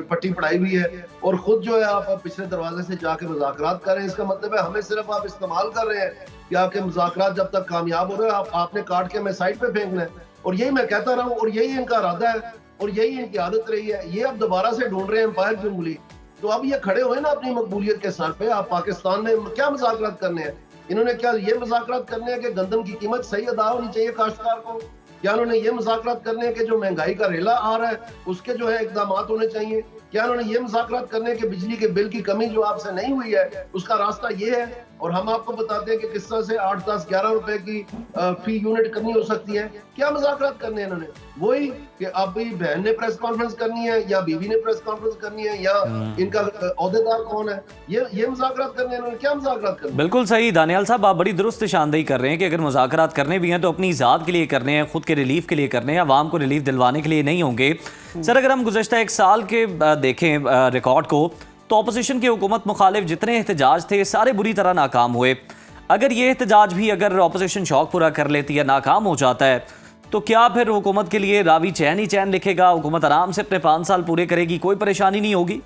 [SPEAKER 4] पट्टी पढ़ाई हुई है और खुद जो है आप पिछले दरवाजे से जाके मुज़ाकरात कर रहे हैं। इसका मतलब है हमें सिर्फ आप इस्तेमाल कर रहे हैं कि आपके मुज़ाकरात जब तक कामयाब हो रहे हैं आपने काट के हमें साइड पे फेंकना है। और यही मैं कहता रहा हूँ और यही इनका इरादा है और यही इनकी आदत रही है। ये अब दोबारा से ढूंढ रहे हैं एम्पायर की उंगली। तो अब ये खड़े हुए ना अपनी मकबूलियत के सर पे, आप पाकिस्तान में क्या मुज़ाकरात करने हैं? इन्होंने क्या ये मुज़ाकरात करने हैं कि गंदम की कीमत सही अदा होनी चाहिए काश्तकार को? क्या उन्होंने ये मुज़ाकरात करने हैं कि जो महंगाई का रेला आ रहा है उसके जो है इक़दाम होने चाहिए? क्या उन्होंने ये मुज़ाकरात करने हैं कि बिजली के बिल की कमी जो आपसे नहीं हुई है उसका रास्ता ये है? और हम आपको बताते हैं कि किस तरह से 8, 10, 11 रुपए की फी यूनिट करनी हो सकती है। क्या मुज़ाकरात करने हैं इन्होंने? वही कि अब भी बहन ने प्रेस कॉन्फ्रेंस करनी है या बीवी ने प्रेस कॉन्फ्रेंस करनी है या इनका ओहदेदार कौन है, ये मुज़ाकरात करने हैं इन्होंने? क्या मुज़ाकरात करने?
[SPEAKER 1] बिल्कुल सही दानियाल साहब, आप बड़ी दुरुस्त निशानदेही कर रहे हैं कि अगर मुज़ाकरात करने भी हैं तो अपनी ज़ात के लिए करने हैं, खुद के रिलीफ के लिए करने हैं, आवाम को रिलीफ दिलवाने के लिए नहीं होंगे। सर अगर हम गुज़श्ता 1 साल के देखें रिकॉर्ड को तो अपोजिशन की हुकूमत मुखालिफ जितने एहतजाज थे सारे बुरी तरह नाकाम हुए। अगर ये एहतजाज भी अगर अपोजिशन शौक पूरा कर लेती है, नाकाम हो जाता है, तो क्या फिर हुकूमत के लिए रावी चैन ही चैन लिखेगा? हुकूमत आराम से अपने 5 साल पूरे करेगी, कोई परेशानी नहीं होगी?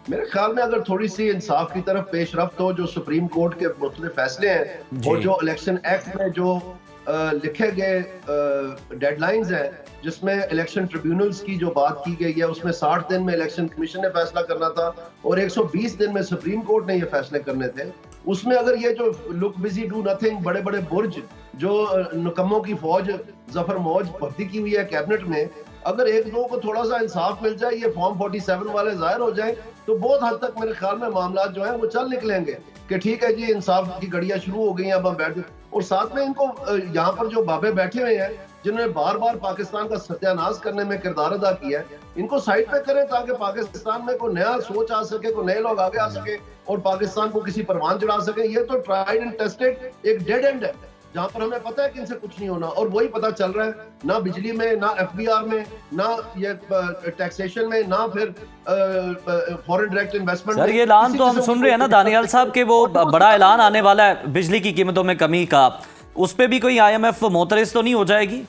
[SPEAKER 4] मेरे ख्याल में अगर थोड़ी सी इंसाफ की तरफ पेश रफ्त हो, जो सुप्रीम कोर्ट के मुख्तलिफ फैसले हैं और जो इलेक्शन एक्ट में जो लिखे गए डेडलाइंस हैं, जिसमें इलेक्शन ट्रिब्यूनल्स की जो बात की गई है उसमें 60 दिन में इलेक्शन कमीशन ने फैसला करना था और 120 दिन में सुप्रीम कोर्ट ने ये फैसले करने थे। उसमें अगर ये जो लुक बिजी डू नथिंग, बड़े बड़े बुर्ज, जो निकम्मों की फौज जफर मौज भर्ती की हुई है कैबिनेट में, अगर एक दो को थोड़ा सा इंसाफ मिल जाए, ये फॉर्म 47 वाले जाहिर हो जाए, तो बहुत हद तक मेरे ख्याल में मामला जो है वो चल निकलेंगे कि ठीक है जी इंसाफ की घड़ियां शुरू हो गई, अब हम बैठ। और साथ में इनको यहाँ पर जो बाबे बैठे हुए हैं जिन्होंने बार बार पाकिस्तान का सत्यानाश करने में किरदार अदा किया है, इनको साइड पे करें ताकि पाकिस्तान में कोई नया सोच आ सके, कोई नए लोग आगे आ सके और पाकिस्तान को किसी परवान चढ़ा सके। ये तो ट्राइड एंड टेस्टेड एक डेड एंड है। जहां पर हमें पता है कि इनसे कुछ नहीं होना, और वही पता चल रहा है ना बिजली में, ना एफबीआर में, ना ये टैक्सेशन में, ना फिर फॉरेन डायरेक्ट इन्वेस्टमेंट।
[SPEAKER 1] सर ये ऐलान तो हम सुन रहे हैं ना दानियाल साहब के, वो बड़ा ऐलान आने वाला है बिजली की कीमतों में कमी का, उस पे भी कोई आईएमएफ मोतरस तो नहीं हो जाएगी?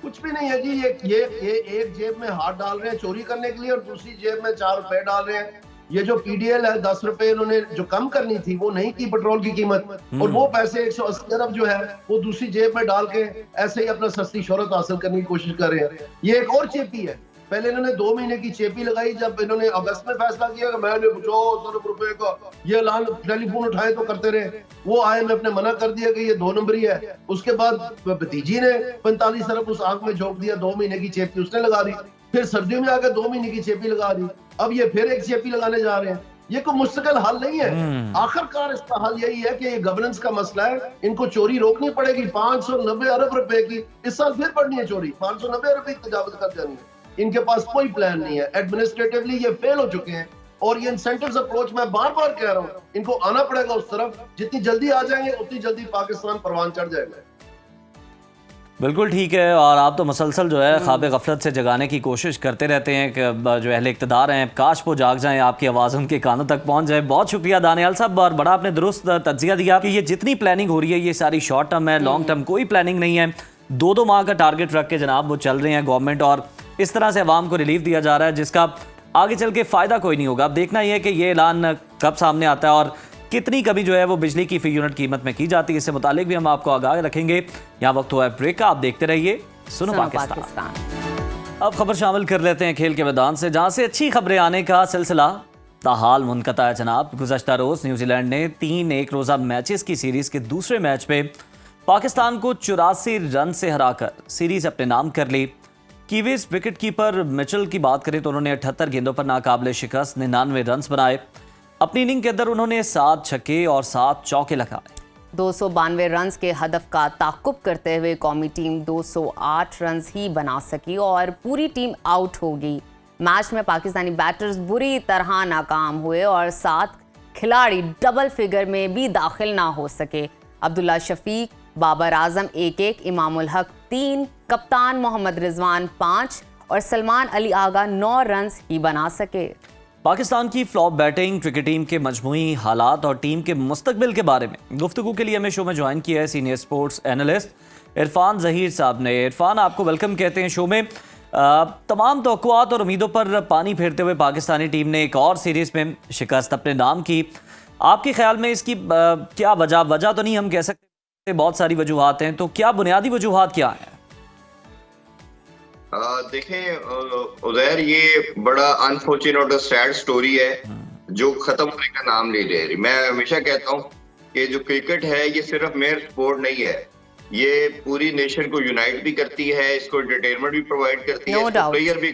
[SPEAKER 4] कुछ भी नहीं है जी, ये एक जेब में हाथ डाल रहे हैं चोरी करने के लिए और दूसरी जेब में 4 रुपए डाल रहे हैं। ये जो पीडीएल है 10 रुपए इन्होंने जो कम करनी थी वो नहीं की पेट्रोल की कीमत, और वो पैसे 180 अरब जो है वो दूसरी जेब में डाल के ऐसे ही अपना सस्ती शोहरत हासिल करने की कोशिश कर रहे हैं। ये एक और चेपी है। पहले इन्होंने 2 महीने की चेपी लगाई, जब इन्होंने अगस्त में फैसला किया कि मैंने 50 अरब रुपए का ये ऐलान टेलीफोन उठाए तो करते रहे, वो आईएमएफ ने मना कर दिया कि ये 2 नंबरी है। उसके बाद भतीजी ने 45 अरब उस आग में झोंक दिया, 2 महीने की चेपी उसने लगा दी, फिर सर्दियों में आकर 2 महीने की चेपी लगा दी, अब ये फिर एक चेपी लगाने जा रहे हैं। ये कोई मुस्तकिल हल नहीं है। आखिरकार इसका हल यही है कि ये गवर्नेंस का मसला है, इनको चोरी रोकनी पड़ेगी। 590 अरब रुपए की इस साल फिर बढ़नी है चोरी, 590 अरब की तजावुज कर जानी है। इनके पास कोई प्लान नहीं है, एडमिनिस्ट्रेटिवली ये फेल हो चुके हैं, और ये इंसेंटिव्स अप्रोच मैं बार बार कह रहा हूँ, इनको आना पड़ेगा उस तरफ। जितनी जल्दी आ जाएंगे उतनी जल्दी पाकिस्तान परवान चढ़ जाएगा।
[SPEAKER 1] बिल्कुल ठीक है, और आप तो मुसलसल जो है ख्वाब गफलत से जगाने की कोशिश करते रहते हैं कि जो अहले इक़्तिदार हैं काश वो जाग जाएं, आपकी आवाज़ उनके कानों तक पहुंच जाए। बहुत शुक्रिया दानियाल साहब, और बड़ा आपने दुरुस्त तज्जिया दिया कि ये जितनी प्लानिंग हो रही है ये सारी शॉर्ट टर्म है, लॉन्ग टर्म कोई प्लानिंग नहीं है। 2-2 माह का टारगेट रख के जनाब वो चल रहे हैं गवर्नमेंट, और इस तरह से अवाम को रिलीफ दिया जा रहा है जिसका आगे चल के फ़ायदा कोई नहीं होगा। अब देखना ही है कि ये ऐलान कब सामने आता है और कितनी कमी जो है वो बिजली की फी यूनिट कीमत में की जाती है, इससे मुतालिक भी हम आपको आगाह रखेंगे। यहाँ वक्त हुआ है ब्रेक का, आप देखते रहिए सुनो पाकिस्तान। अब खबर शामिल कर लेते हैं खेल के मैदान से, जहाँ से अच्छी खबरें आने का सिलसिला ताहाल मुनक़ता है जनाब। गुज़श्ता रोज़ न्यूजीलैंड ने 3 एक रोज़ा मैचेस की सीरीज़ के दूसरे मैच पे पाकिस्तान को 84 रन से हराकर सीरीज़ अपने नाम कर ली। कीवीज विकेट कीपर मिचेल की बात करें तो उन्होंने 78 गेंदों पर नाकाबिले शिकस्त 99 रन बनाए। अपनी इनिंग के अंदर उन्होंने 7 छक्के और 7 चौके लगाए।
[SPEAKER 2] 292 रन्स के हदफ का ताक़ुब करते हुए कौमी टीम 208 रन्स ही बना सकी और पूरी टीम आउट हो गई। मैच में पाकिस्तानी बैटर्स बुरी तरह नाकाम हुए और 7 खिलाड़ी डबल फिगर में भी दाखिल ना हो सके। अब्दुल्ला शफीक, बाबर आजम 1-1, इमामुल हक 3, कप्तान मोहम्मद रिजवान 5 और सलमान अली आगा 9 रन्स ही बना सके।
[SPEAKER 1] पाकिस्तान की फ्लॉप बैटिंग, क्रिकेट टीम के मजमूई हालात और टीम के मुस्तकबिल के बारे में गुफ्तगू के लिए हमें शो में ज्वाइन किया है senior sports analyst Irfan Zaheer साहब ने। इरफान, आपको वेलकम कहते हैं शो में। तमाम तवक्कुआत और उम्मीदों पर पानी फेरते हुए पाकिस्तानी टीम ने एक और सीरीज़ में शिकस्त अपने नाम की। आपके ख्याल में इसकी क्या वजह तो नहीं हम कह सकते, बहुत सारी वजूहात हैं, तो क्या बुनियादी वजूहात क्या हैं?
[SPEAKER 5] देखें उज़ैर, ये बड़ा अनफॉर्चुनेट और सैड स्टोरी है जो खत्म होने का नाम नहीं ले रही। मैं हमेशा कहता हूँ कि जो क्रिकेट है ये सिर्फ मेयर स्पोर्ट नहीं है, ये पूरी नेशन को यूनाइट भी करती है, इसको एंटरटेनमेंट भी प्रोवाइड करती है, प्लेयर भी।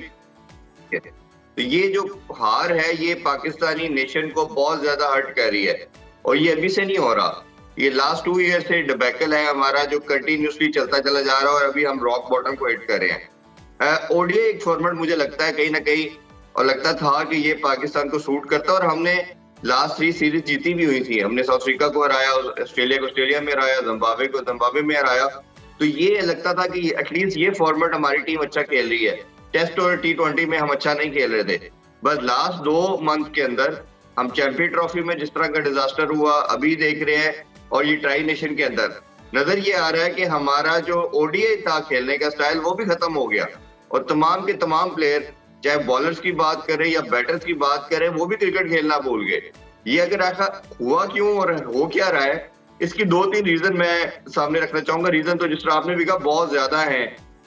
[SPEAKER 5] तो ये जो हार है ये पाकिस्तानी नेशन को बहुत ज्यादा हर्ट कर रही है, और ये अभी से नहीं हो रहा, ये लास्ट 2 ईयर से डिबैकल है हमारा जो कंटिन्यूसली चलता चला जा रहा है, और अभी हम रॉक बॉटम को हिट कर रहे हैं। ओडीआई एक फॉर्मेट मुझे लगता है कहीं ना कहीं, और लगता था कि ये पाकिस्तान को सूट करता, और हमने लास्ट 3 सीरीज जीती भी हुई थी। हमने साउथ अफ्रीका को हराया, ऑस्ट्रेलिया को ऑस्ट्रेलिया में हराया, जिम्बाब्वे को जिम्बाब्वे में हराया। तो ये लगता था कि एटलीस्ट ये फॉर्मेट हमारी टीम अच्छा खेल रही है। टेस्ट और T20 में हम अच्छा नहीं खेल रहे थे, बस लास्ट 2 मंथ के अंदर हम चैंपियन ट्रॉफी में जिस तरह का डिजास्टर हुआ अभी देख रहे हैं, और ये ट्राई नेशन के अंदर नजर ये आ रहा है कि हमारा जो ओडीआई था खेलने का स्टाइल वो भी खत्म हो गया, और तमाम के तमाम प्लेयर चाहे बॉलर्स की बात करें या बैटर्स की बात करें वो भी क्रिकेट खेलना भूल गए। ये अगर ऐसा हुआ क्यों और हो क्या रहा है, इसकी 2-3 रीजन मैं सामने रखना चाहूंगा। रीजन तो जिस तरह आपने भी कहा बहुत ज्यादा है,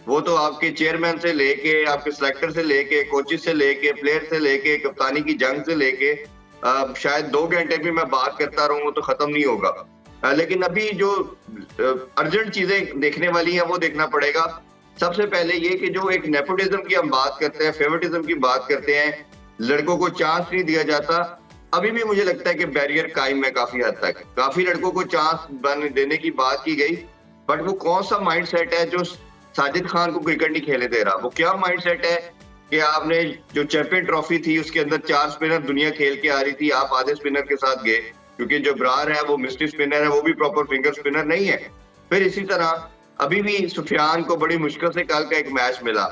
[SPEAKER 5] वो तो आपके चेयरमैन से लेके, आपके सिलेक्टर से लेके, कोचेस से लेके, प्लेयर से लेके, कप्तानी की जंग से लेके, शायद 2 घंटे भी मैं बात करता रहूं तो खत्म नहीं होगा। लेकिन अभी जो अर्जेंट चीजें देखने वाली हैं वो देखना पड़ेगा। सबसे पहले ये कि जो एक नेपोटिज्म की हम बात करते हैं, फेवरेटिज्म की बात करते हैं, लड़कों को चांस नहीं दिया जाता, अभी भी मुझे लगता है कि बैरियर कायम है काफी हद तक। काफी लड़कों को चांस देने की बात की गई, बट वो कौन सा माइंडसेट है जो साजिद खान को क्रिकेट नहीं खेलने दे रहा? वो क्या माइंडसेट है कि आपने जो चैंपियन ट्रॉफी थी उसके अंदर 4 स्पिनर दुनिया खेल के आ रही थी, आप आधे स्पिनर के साथ गए, क्योंकि जो ब्रार है वो मिस्ट्री स्पिनर है, वो भी प्रॉपर फिंगर स्पिनर नहीं है। फिर इसी तरह अभी भी सुफियान को बड़ी मुश्किल से कल का एक मैच मिला।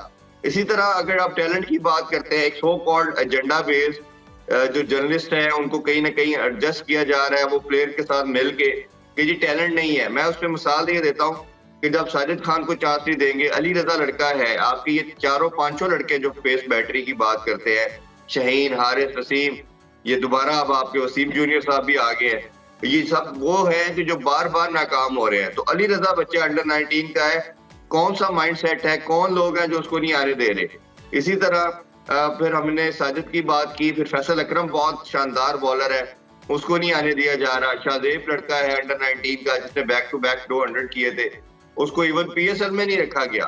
[SPEAKER 5] इसी तरह अगर आप टैलेंट की बात करते हैं, एक सो कॉल्ड एजेंडा बेस्ड जो जर्नलिस्ट हैं उनको कहीं ना कहीं एडजस्ट किया जा रहा है वो प्लेयर के साथ मिल के कि जी टैलेंट नहीं है। मैं उस पर मिसाल ये देता हूँ कि जब साजिद खान को चांस नहीं देंगे, अली रजा लड़का है, आपके ये चारों पांचों लड़के जो पेस बैटरी की बात करते हैं, शहीन, हारिस, वसीम, ये दोबारा अब आपके वसीम जूनियर साहब भी आ गए हैं, ये सब वो हैं कि जो बार बार नाकाम हो रहे हैं। तो अली रजा बच्चा अंडर 19 का है, कौन सा माइंडसेट है, कौन लोग हैं जो उसको नहीं आने दे रहे। इसी तरह फिर हमने साजिद की बात की, फिर फैसल अकरम बहुत शानदार बॉलर है, उसको नहीं आने दिया जा रहा। शाहजेब लड़का है अंडर 19 का जिसने बैक टू बैक 200 किए थे, उसको इवन पीएसएल में नहीं रखा गया।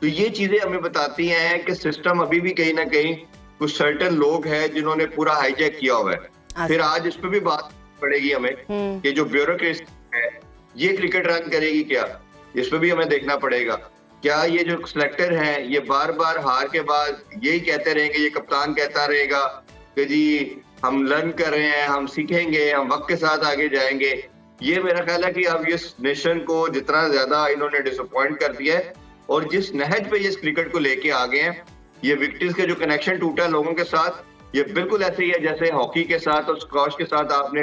[SPEAKER 5] तो ये चीजें हमें बताती हैं कि सिस्टम अभी भी कहीं ना कहीं कुछ सर्टेन लोग हैं जिन्होंने पूरा हाईजैक किया हुआ है। फिर आज इस पे भी बात पड़ेगी हमें कि जो ब्यूरोक्रेसी है ये क्रिकेट रन करेगी क्या, इस पे भी हमें देखना पड़ेगा। क्या ये जो सिलेक्टर हैं ये बार बार हार के बाद यही कहते रहेंगे, ये कप्तान कहता रहेगा कि जी हम लर्न कर रहे हैं, हम सीखेंगे, हम वक्त के साथ आगे जाएंगे। ये मेरा ख्याल है कि अब इस नेशन को जितना ज्यादा इन्होंने डिसअपॉइंट कर दिया है और जिस नहज पे ये इस क्रिकेट को लेके आ गए हैं, ये विक्टिम्स के जो कनेक्शन टूटा है लोगों के साथ, ये बिल्कुल ऐसे ही है जैसे हॉकी के साथ और स्क्वॉश के साथ आपने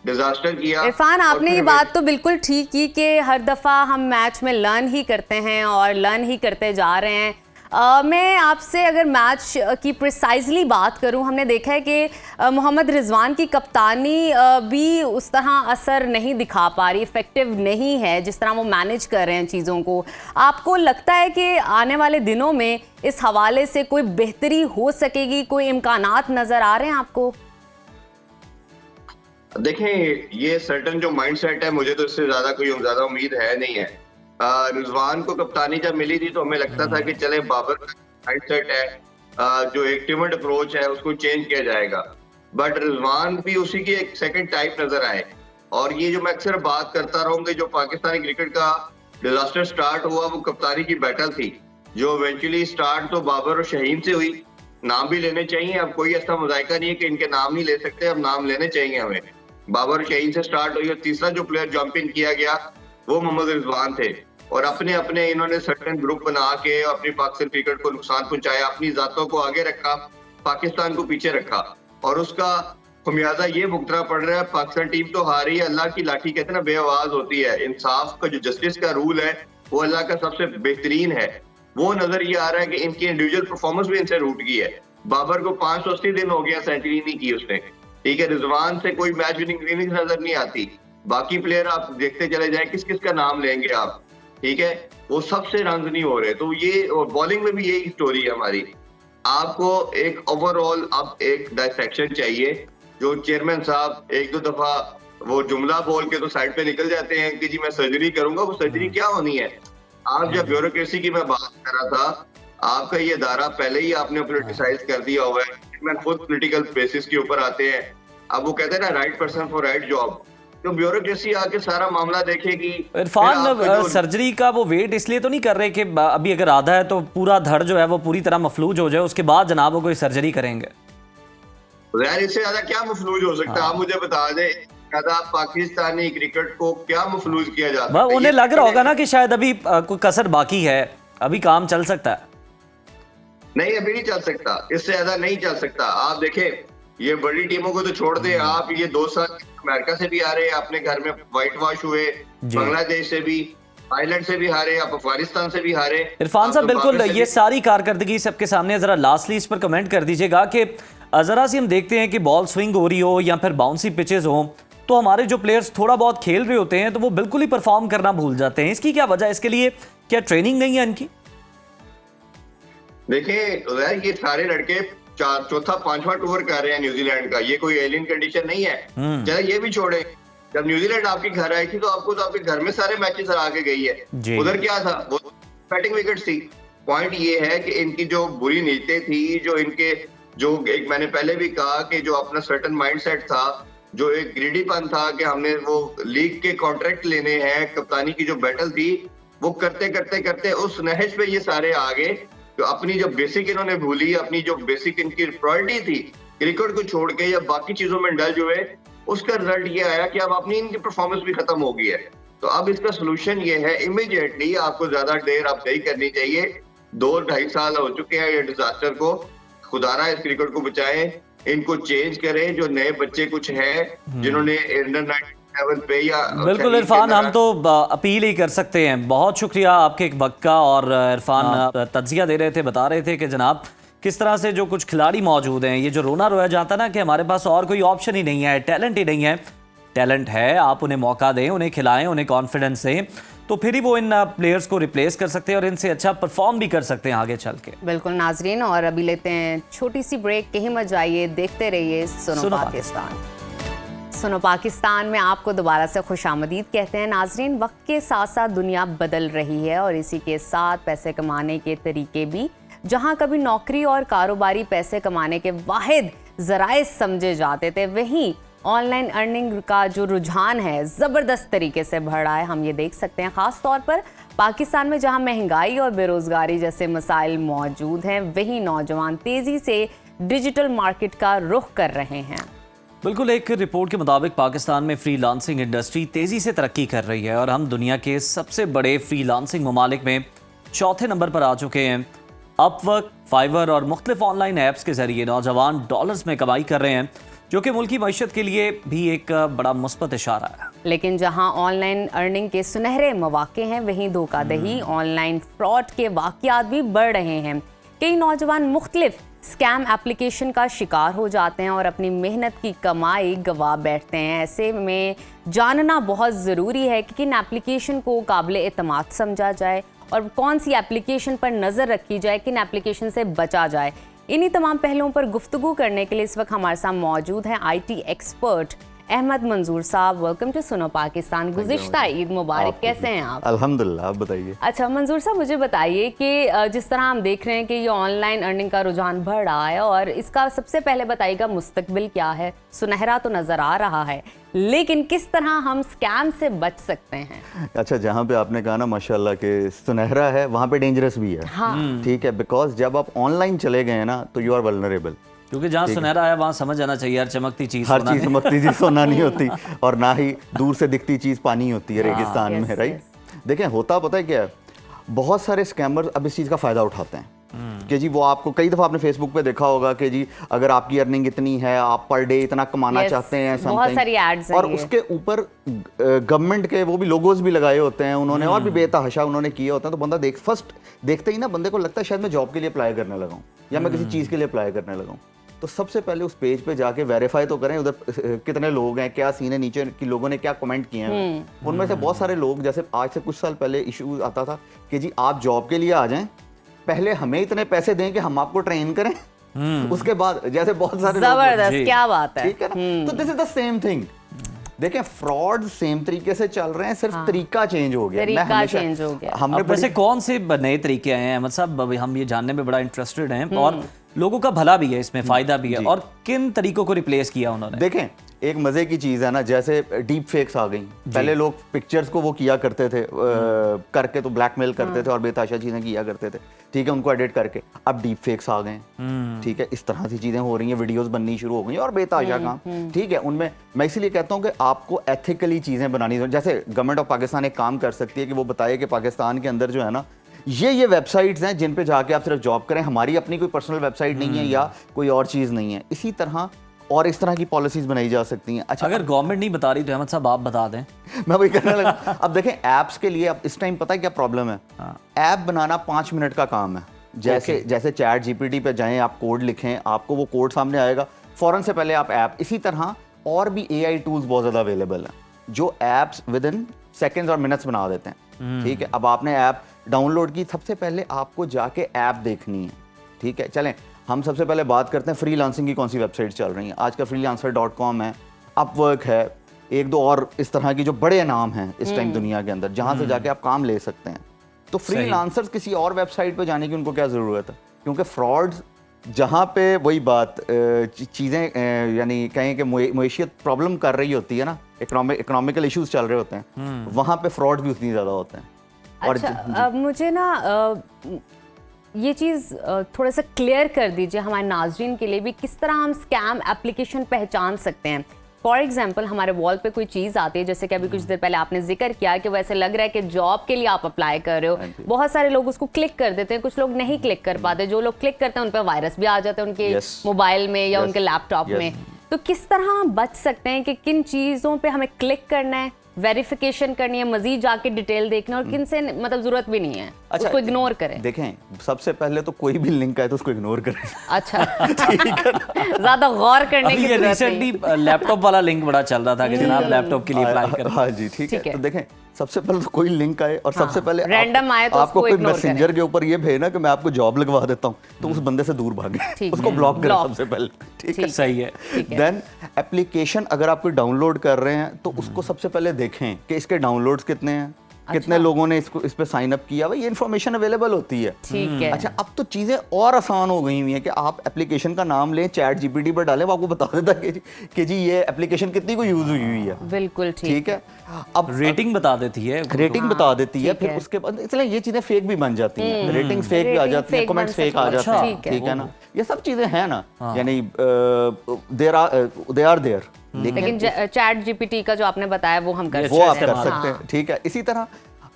[SPEAKER 5] डिजास्टर किया।
[SPEAKER 2] इरफान, आपने ये बात तो बिल्कुल ठीक की कि हर दफ़ा हम मैच में लर्न ही करते हैं और लर्न ही करते जा रहे हैं। मैं आपसे अगर मैच की प्रिसाइजली बात करूं, हमने देखा है कि मोहम्मद रिजवान की कप्तानी भी उस तरह असर नहीं दिखा पा रही, इफ़ेक्टिव नहीं है जिस तरह वो मैनेज कर रहे हैं चीज़ों को। आपको लगता है कि आने वाले दिनों में इस हवाले से कोई बेहतरी हो सकेगी, कोई इम्कानात नज़र आ रहे हैं आपको?
[SPEAKER 5] देखें, ये सर्टन जो माइंडसेट है, मुझे तो इससे ज्यादा उम्मीद है नहीं है। रिजवान को कप्तानी जब मिली थी तो हमें लगता था कि चले बाबर का माइंडसेट है, जो एक टिमड अप्रोच है उसको चेंज किया जाएगा, बट रिजवान भी उसी की एक सेकंड टाइप नजर आए। और ये जो मैं अक्सर बात करता रहूंगा, जो पाकिस्तानी क्रिकेट का डिजास्टर स्टार्ट हुआ वो कप्तानी की बैटल थी, जो इवेंचुअली स्टार्ट तो बाबर और शहीन से हुई। नाम भी लेने चाहिए, अब कोई ऐसा मुजाहिका नहीं है कि इनके नाम नहीं ले सकते, अब नाम लेने चाहिए हमें। बाबर और शहीन से स्टार्ट हुई और तीसरा जो प्लेयर जंप इन किया गया वो मोहम्मद रिजवान थे। और अपने अपने इन्होंने सर्टेन ग्रुप बना के अपनी पाकिस्तान क्रिकेट को नुकसान पहुंचाया, अपनी जातों को आगे रखा, पाकिस्तान को पीछे रखा, और उसका खमियाजा ये भुगतना पड़ रहा है। पाकिस्तान टीम तो हारी है, अल्लाह की लाठी कहते हैं ना, बेआवाज होती है। इंसाफ का जो जस्टिस का रूल है वो अल्लाह का सबसे बेहतरीन है। वो नजर ये आ रहा है कि इनकी इंडिविजुअल परफॉर्मेंस भी इनसे रूट गई है। बाबर को 580 दिन हो गया, सेंचुरी नहीं की उसने, ठीक है। रिजवान से कोई मैच विनिंग इनिंग्स नजर नहीं आती। बाकी प्लेयर आप देखते चले जाएं, किस किस का नाम लेंगे आप, ठीक है, वो सबसे रन नहीं हो रहे। तो ये बॉलिंग में भी यही स्टोरी है हमारी। आपको एक ओवरऑल अब एक डायसेक्शन चाहिए। जो चेयरमैन साहब एक दो दफा वो जुमला बोल के तो साइड पे निकल जाते हैं कि जी मैं सर्जरी करूंगा, वो सर्जरी क्या होनी है। आप जब ब्यूरोक्रेसी की मैं बात कर रहा था, आपका ये दायरा पहले ही आपने पोलिटिसाइज कर दिया हुआ है। मैं खुद पॉलिटिकल बेसिस के ऊपर आते हैं। अब वो कहते हैं ना, right person for right job, तो ब्यूरोक्रेसी आके सारा मामला देखेगी।
[SPEAKER 1] इरफान, सर्जरी का वो वेट इसलिए तो नहीं कर रहे कि अभी अगर आधा है तो पूरा धड़ जो है वो पूरी तरह मफलूज हो जाए, उसके बाद जनाब वो कोई सर्जरी करेंगे?
[SPEAKER 5] यार इससे ज्यादा क्या मफलूज हो सकता है? आप मुझे बता दें, पाकिस्तानी क्रिकेट को क्या मफलूज किया जाता है?
[SPEAKER 1] उन्हें लग रहा होगा ना कि शायद अभी कोई कसर बाकी है, अभी काम चल सकता है।
[SPEAKER 5] नहीं, अभी नहीं चल सकता, इससे ज्यादा नहीं चल सकता। आप देखें, ये बड़ी टीमों को तो छोड़ दे आप, ये 2 साल अमेरिका से भी आ रहे हैं, अपने घर में व्हाइट वॉश हुए, बांग्लादेश से भी, थाईलैंड से भी हारे, आप अफगानिस्तान से भी हारे।
[SPEAKER 1] इरफान साहब, बिल्कुल ये सारी कारकर्दगी सबके सामने, जरा लास्टली इस पर कमेंट कर दीजिएगा कि जरा सी हम देखते हैं कि बॉल स्विंग हो रही हो या फिर बाउंसी पिचेस हो, तो हमारे जो प्लेयर्स थोड़ा बहुत खेल रहे होते हैं तो वो बिल्कुल ही परफॉर्म करना भूल जाते हैं। इसकी क्या वजह? इसके लिए क्या ट्रेनिंग नहीं है इनकी?
[SPEAKER 5] देखिए, ये सारे लड़के चौथा 5वां टूर कर रहे हैं न्यूजीलैंड का, ये कोई एलियन कंडीशन नहीं है। चलो ये भी छोड़े, जब न्यूजीलैंड आपके घर आई थी तो आपको तो आपके घर में सारे मैचेस हरा के गई है। उधर क्या था? वो बैटिंग विकेट थी। पॉइंट ये है कि इनकी जो बुरी नीयतें थी, जो इनके जो एक मैंने पहले भी कहा कि जो अपना सर्टेन माइंडसेट था, जो एक ग्रीडीपन था कि हमने वो लीग के कॉन्ट्रैक्ट लेने हैं, कप्तानी की जो बैटल थी वो करते करते करते उस नहज पे ये सारे आ गए। तो अपनी जो बेसिक इन्होंने भूली, अपनी जो बेसिक इनकी प्रायोरिटी थी क्रिकेट को छोड़ के या बाकी चीजों में इंडल्ज हुए, उसका रिजल्ट ये आया कि अब अपनी इनकी परफॉर्मेंस भी खत्म हो गई है। तो अब इसका सोल्यूशन ये है, इमीडिएटली आपको ज्यादा देर आप नहीं करनी चाहिए। 2-2.5 साल हो चुके हैं ये डिजास्टर को, खुदारा इस क्रिकेट को बचाएं, इनको चेंज करें। जो नए बच्चे कुछ हैं जिन्होंने अंडर 97 पे या
[SPEAKER 1] बिल्कुल इरफान, हम तो अपील ही कर सकते हैं। बहुत शुक्रिया आपके एक वक्त का। और इरफान तज्जिया दे रहे थे, बता रहे थे कि जनाब किस तरह से जो कुछ खिलाड़ी मौजूद हैं, ये जो रोना रोया जाता ना कि हमारे पास और कोई ऑप्शन ही नहीं है, टैलेंट ही नहीं है। टैलेंट है, आप उन्हें मौका दें, उन्हें खिलाएं, उन्हें कॉन्फिडेंस दें, तो फिर ही वो इन प्लेयर्स को रिप्लेस कर सकते हैं और इनसे अच्छा परफॉर्म भी कर सकते हैं आगे चल के।
[SPEAKER 2] बिल्कुल नाजरीन, और अभी लेते हैं छोटी सी ब्रेक। कहीं मत जाइए, देखते रहिए सुनो पाकिस्तान। सुनो पाकिस्तान में आपको दोबारा से खुशामदीद कहते हैं। नाजरीन, वक्त के साथ साथ दुनिया बदल रही है और इसी के साथ पैसे कमाने के तरीके भी। जहां कभी नौकरी और कारोबारी पैसे कमाने के वाहिद जराए समझे जाते थे, वहीं ऑनलाइन अर्निंग का जो रुझान है ज़बरदस्त तरीके से बढ़ रहा है। हम ये देख सकते हैं ख़ास तौर पर पाकिस्तान में, जहां महंगाई और बेरोज़गारी जैसे मसाइल मौजूद हैं, वहीं नौजवान तेज़ी से डिजिटल मार्केट का रुख कर रहे हैं।
[SPEAKER 1] बिल्कुल, एक रिपोर्ट के मुताबिक पाकिस्तान में फ्रीलांसिंग इंडस्ट्री तेज़ी से तरक्की कर रही है और हम दुनिया के सबसे बड़े फ्रीलांसिंग ममालिक में चौथे नंबर पर आ चुके हैं। अपवर्क, फाइवर और मुख्तलिफ ऑनलाइन ऐप्स के ज़रिए नौजवान डॉलर्स में कमाई कर रहे हैं, जो कि मुल्की मईशत के लिए भी एक बड़ा मुस्बत इशारा है। लेकिन
[SPEAKER 2] जहां ऑनलाइन अर्निंग के सुनहरे मौके हैं, वहीं धोखाधड़ी, ऑनलाइन फ्रॉड के वाक़यात भी बढ़ रहे हैं। कई नौजवान मुख्तलिफ स्कैम एप्लीकेशन का शिकार हो जाते हैं और अपनी मेहनत की कमाई गंवा बैठते हैं। ऐसे में जानना बहुत ज़रूरी है कि किन एप्लीकेशन को काबिल एतमाद समझा जाए और कौन सी एप्लीकेशन पर नज़र रखी जाए, किन एप्लीकेशन से बचा जाए। इन्हीं तमाम पहलुओं पर गुफ्तगू करने के लिए इस वक्त हमारे साथ मौजूद हैं IT एक्सपर्ट अहमद मंजूर साहब। Welcome to Suno Pakistan. गुज़िश्ता ईद मुबारक, कैसे हैं आप?
[SPEAKER 6] अल्हम्दुलिल्लाह, आप बताइए।
[SPEAKER 2] अच्छा मंजूर साहब, मुझे बताइए कि जिस तरह हम देख रहे हैं कि ये ऑनलाइन अर्निंग का रुझान बढ़ रहा है, और इसका सबसे पहले बताइएगा मुस्तकबिल क्या है? सुनहरा तो नज़र आ रहा है, लेकिन किस तरह हम स्कैम से बच सकते हैं?
[SPEAKER 6] अच्छा, जहाँ पे आपने कहा ना माशाल्लाह कि सुनहरा है, वहाँ पे डेंजरस भी है।
[SPEAKER 2] हाँ।
[SPEAKER 6] ठीक है, बिकॉज जब आप ऑनलाइन चले गए ना तो यू आर वल्नरेबल।
[SPEAKER 1] क्योंकि जहाँ सुनहरा है वहाँ समझ जाना चाहिए हर चमकती चीज़,
[SPEAKER 6] हर चीज़ चमकती चीज़ सोना नहीं होती, और ना ही दूर से दिखती चीज़ पानी होती है रेगिस्तान में, राइट। देखें, होता पता है क्या है, बहुत सारे स्कैमर्स अब इस चीज़ का फ़ायदा उठाते हैं कि जी वो आपको, कई दफ़ा आपने फेसबुक पे देखा होगा कि जी अगर आपकी अर्निंग इतनी है, आप पर डे इतना कमाना चाहते हैं,
[SPEAKER 2] बहुत सारी एड्स हैं,
[SPEAKER 6] और उसके ऊपर गवर्नमेंट के वो भी लोगोज भी लगाए होते हैं उन्होंने, और भी बेतहाशा उन्होंने किए होते हैं। तो बंदा फर्स्ट देखते ही ना बंदे को लगता है शायद मैं जॉब के लिए अप्लाई करने लगा हूँ या मैं किसी चीज़ के लिए अप्लाई करने लगा हूँ। तो सबसे पहले उस पेज पे जाके वेरीफाई तो करें उधर कितने लोग हैं, क्या सीन है, नीचे की लोगों ने क्या कमेंट किए हैं। उनमें से बहुत सारे लोग, जैसे आज से कुछ साल पहले इशू आता था कि जी आप जॉब के लिए आ जाएं, पहले हमें इतने पैसे दें कि हम आपको ट्रेन करें, उसके बाद, जैसे बहुत सारे
[SPEAKER 2] जबरदस्त, क्या बात है,
[SPEAKER 6] ठीक है ना। तो this is the same thing. देखें, फ्रॉड सेम तरीके से चल रहे हैं, सिर्फ तरीका चेंज हो गया।
[SPEAKER 2] तरीका चेंज हो गया।
[SPEAKER 1] हमने वैसे कौन से नए तरीके आए हैं मतलब, हम ये जानने में बड़ा इंटरेस्टेड हैं, और लोगों का भला भी है इसमें, फायदा भी है, और किन तरीकों को रिप्लेस किया उन्होंने?
[SPEAKER 6] देखें, एक मजे की चीज है ना, जैसे डीप फेक्स आ गई। पहले लोग पिक्चर्स को वो किया करते थे, करके तो ब्लैकमेल करते थे और बेताशा चीजें किया करते थे, ठीक है, उनको एडिट करके। अब डीप फेक्स आ गए, ठीक है, इस तरह से चीजें हो रही हैं, वीडियोस बननी शुरू हो गई और बेताशा काम, ठीक है। उनमें मैं इसीलिए कहता हूँ कि आपको एथिकली चीजें बनानी, जैसे गवर्नमेंट ऑफ पाकिस्तान एक काम कर सकती है कि वो बताए कि पाकिस्तान के अंदर जो है ना ये वेबसाइट्स हैं जिन पे जाके आप सिर्फ जॉब करें, हमारी अपनी कोई पर्सनल वेबसाइट नहीं है या कोई और चीज़ नहीं है। इसी तरह और इस तरह की पॉलिसीज बनाई जा सकती हैं। अच्छा,
[SPEAKER 1] अगर गवर्नमेंट नहीं बता रही तो अहमद साहब आप बता दें।
[SPEAKER 6] मैं वही कहने लगा। अब देखें, ऐप्स के लिए अब इस टाइम पता है क्या प्रॉब्लम है? ऐप बनाना 5 मिनट का काम है। जैसे चैट GPT पे जाएं, आप कोड लिखें, आपको वो कोड सामने आएगा, फौरन से पहले आप ऐप। इसी तरह और भी AI टूल्स बहुत ज़्यादा अवेलेबल हैं जो ऐप्स विद इन सेकेंड्स और मिनट्स बना देते हैं, ठीक है। अब आपने ऐप डाउनलोड की, सबसे पहले आपको जाके ऐप देखनी है, ठीक है। चलें, हम सबसे पहले बात करते हैं फ्रीलांसिंग की कौन सी वेबसाइट चल रही हैं। आजकल freelancer.com है, अपवर्क है, एक दो और इस तरह की जो बड़े नाम हैं इस टाइम दुनिया के अंदर, जहां से जाके आप काम ले सकते हैं। तो फ्रीलांसर्स किसी और वेबसाइट पे जाने की उनको क्या ज़रूरत है? क्योंकि फ्रॉड्स जहाँ पे, वही बात, चीज़ें यानी कहें कि मुआशियत प्रॉब्लम कर रही होती है ना, इकोनॉमिकल इश्यूज चल रहे होते हैं, वहाँ पे फ्रॉड भी उतनी ज़्यादा होते हैं।
[SPEAKER 2] अच्छा, अब मुझे ना ये चीज़ थोड़ा सा क्लियर कर दीजिए हमारे नाजरीन के लिए भी, किस तरह हम स्कैम एप्लीकेशन पहचान सकते हैं? फॉर एग्जाम्पल हमारे वॉल पे कोई चीज़ आती है, जैसे कि अभी कुछ देर पहले आपने जिक्र किया कि वैसे लग रहा है कि जॉब के लिए आप अप्लाई कर रहे हो, बहुत सारे लोग उसको क्लिक कर देते हैं, कुछ लोग नहीं क्लिक कर पाते, जो लोग क्लिक करते हैं उन पर वायरस भी आ जाते हैं उनके मोबाइल में या उनके लैपटॉप में। तो किस तरह हम बच सकते हैं कि किन चीज़ों पे हमें क्लिक करना है, वेरिफिकेशन करनी है, मजीद जाके डिटेल देखना, और किन से मतलब जरूरत भी नहीं है उसको इग्नोर करें?
[SPEAKER 6] देखें, सबसे पहले तो कोई भी लिंक आए तो उसको इग्नोर करें।
[SPEAKER 2] अच्छा ज्यादा गौर करने की जरूरत नहीं।
[SPEAKER 1] रिसेंटली लैपटॉप वाला लिंक बड़ा चल रहा था कि जनाब लैपटॉप के लिए अप्लाई करें।
[SPEAKER 6] हाँ जी, ठीक है। तो देखें, सबसे पहले तो कोई लिंक आए और सबसे पहले
[SPEAKER 2] रैंडम आए तो
[SPEAKER 6] आपको
[SPEAKER 2] उसको
[SPEAKER 6] कोई
[SPEAKER 2] इग्नोर
[SPEAKER 6] मैसेंजर के ऊपर ये भेजना कि मैं आपको जॉब लगवा देता हूँ, तो उस बंदे से दूर भागे, उसको ब्लॉक करें सबसे पहले। ठीक है,
[SPEAKER 1] सही है।
[SPEAKER 6] देन एप्लीकेशन अगर आप कोई डाउनलोड कर रहे हैं तो उसको सबसे पहले देखें कि इसके डाउनलोड्स कितने हैं, कितने लोगों ने इसको इस पे साइन अप किया, भाई ये इन्फॉर्मेशन अवेलेबल होती है।
[SPEAKER 2] ठीक है।
[SPEAKER 6] अच्छा, अब तो चीजें और आसान हो गई हुई हैं कि आप एप्लीकेशन का नाम लें, चैट जीपीटी पर डालें, वो आपको बता देता है कि जी ये एप्लीकेशन कितनी को यूज हुई हुई है।
[SPEAKER 2] बिल्कुल
[SPEAKER 6] ठीक है। अब
[SPEAKER 1] रेटिंग बता देती है,
[SPEAKER 6] रेटिंग बता देती है, फिर उसके बाद इसलिए ये चीजें फेक भी बन जाती हैं, रेटिंग फेक भी आ जाती है, कमेंट्स फेक आ जाते हैं। ठीक है ना, ये सब चीजें हैं ना, यानी दे आर देयर।
[SPEAKER 2] लेकिन चैट जीपीटी का जो आपने बताया वो हम कर
[SPEAKER 6] वो आप कर सकते हैं। ठीक है। इसी तरह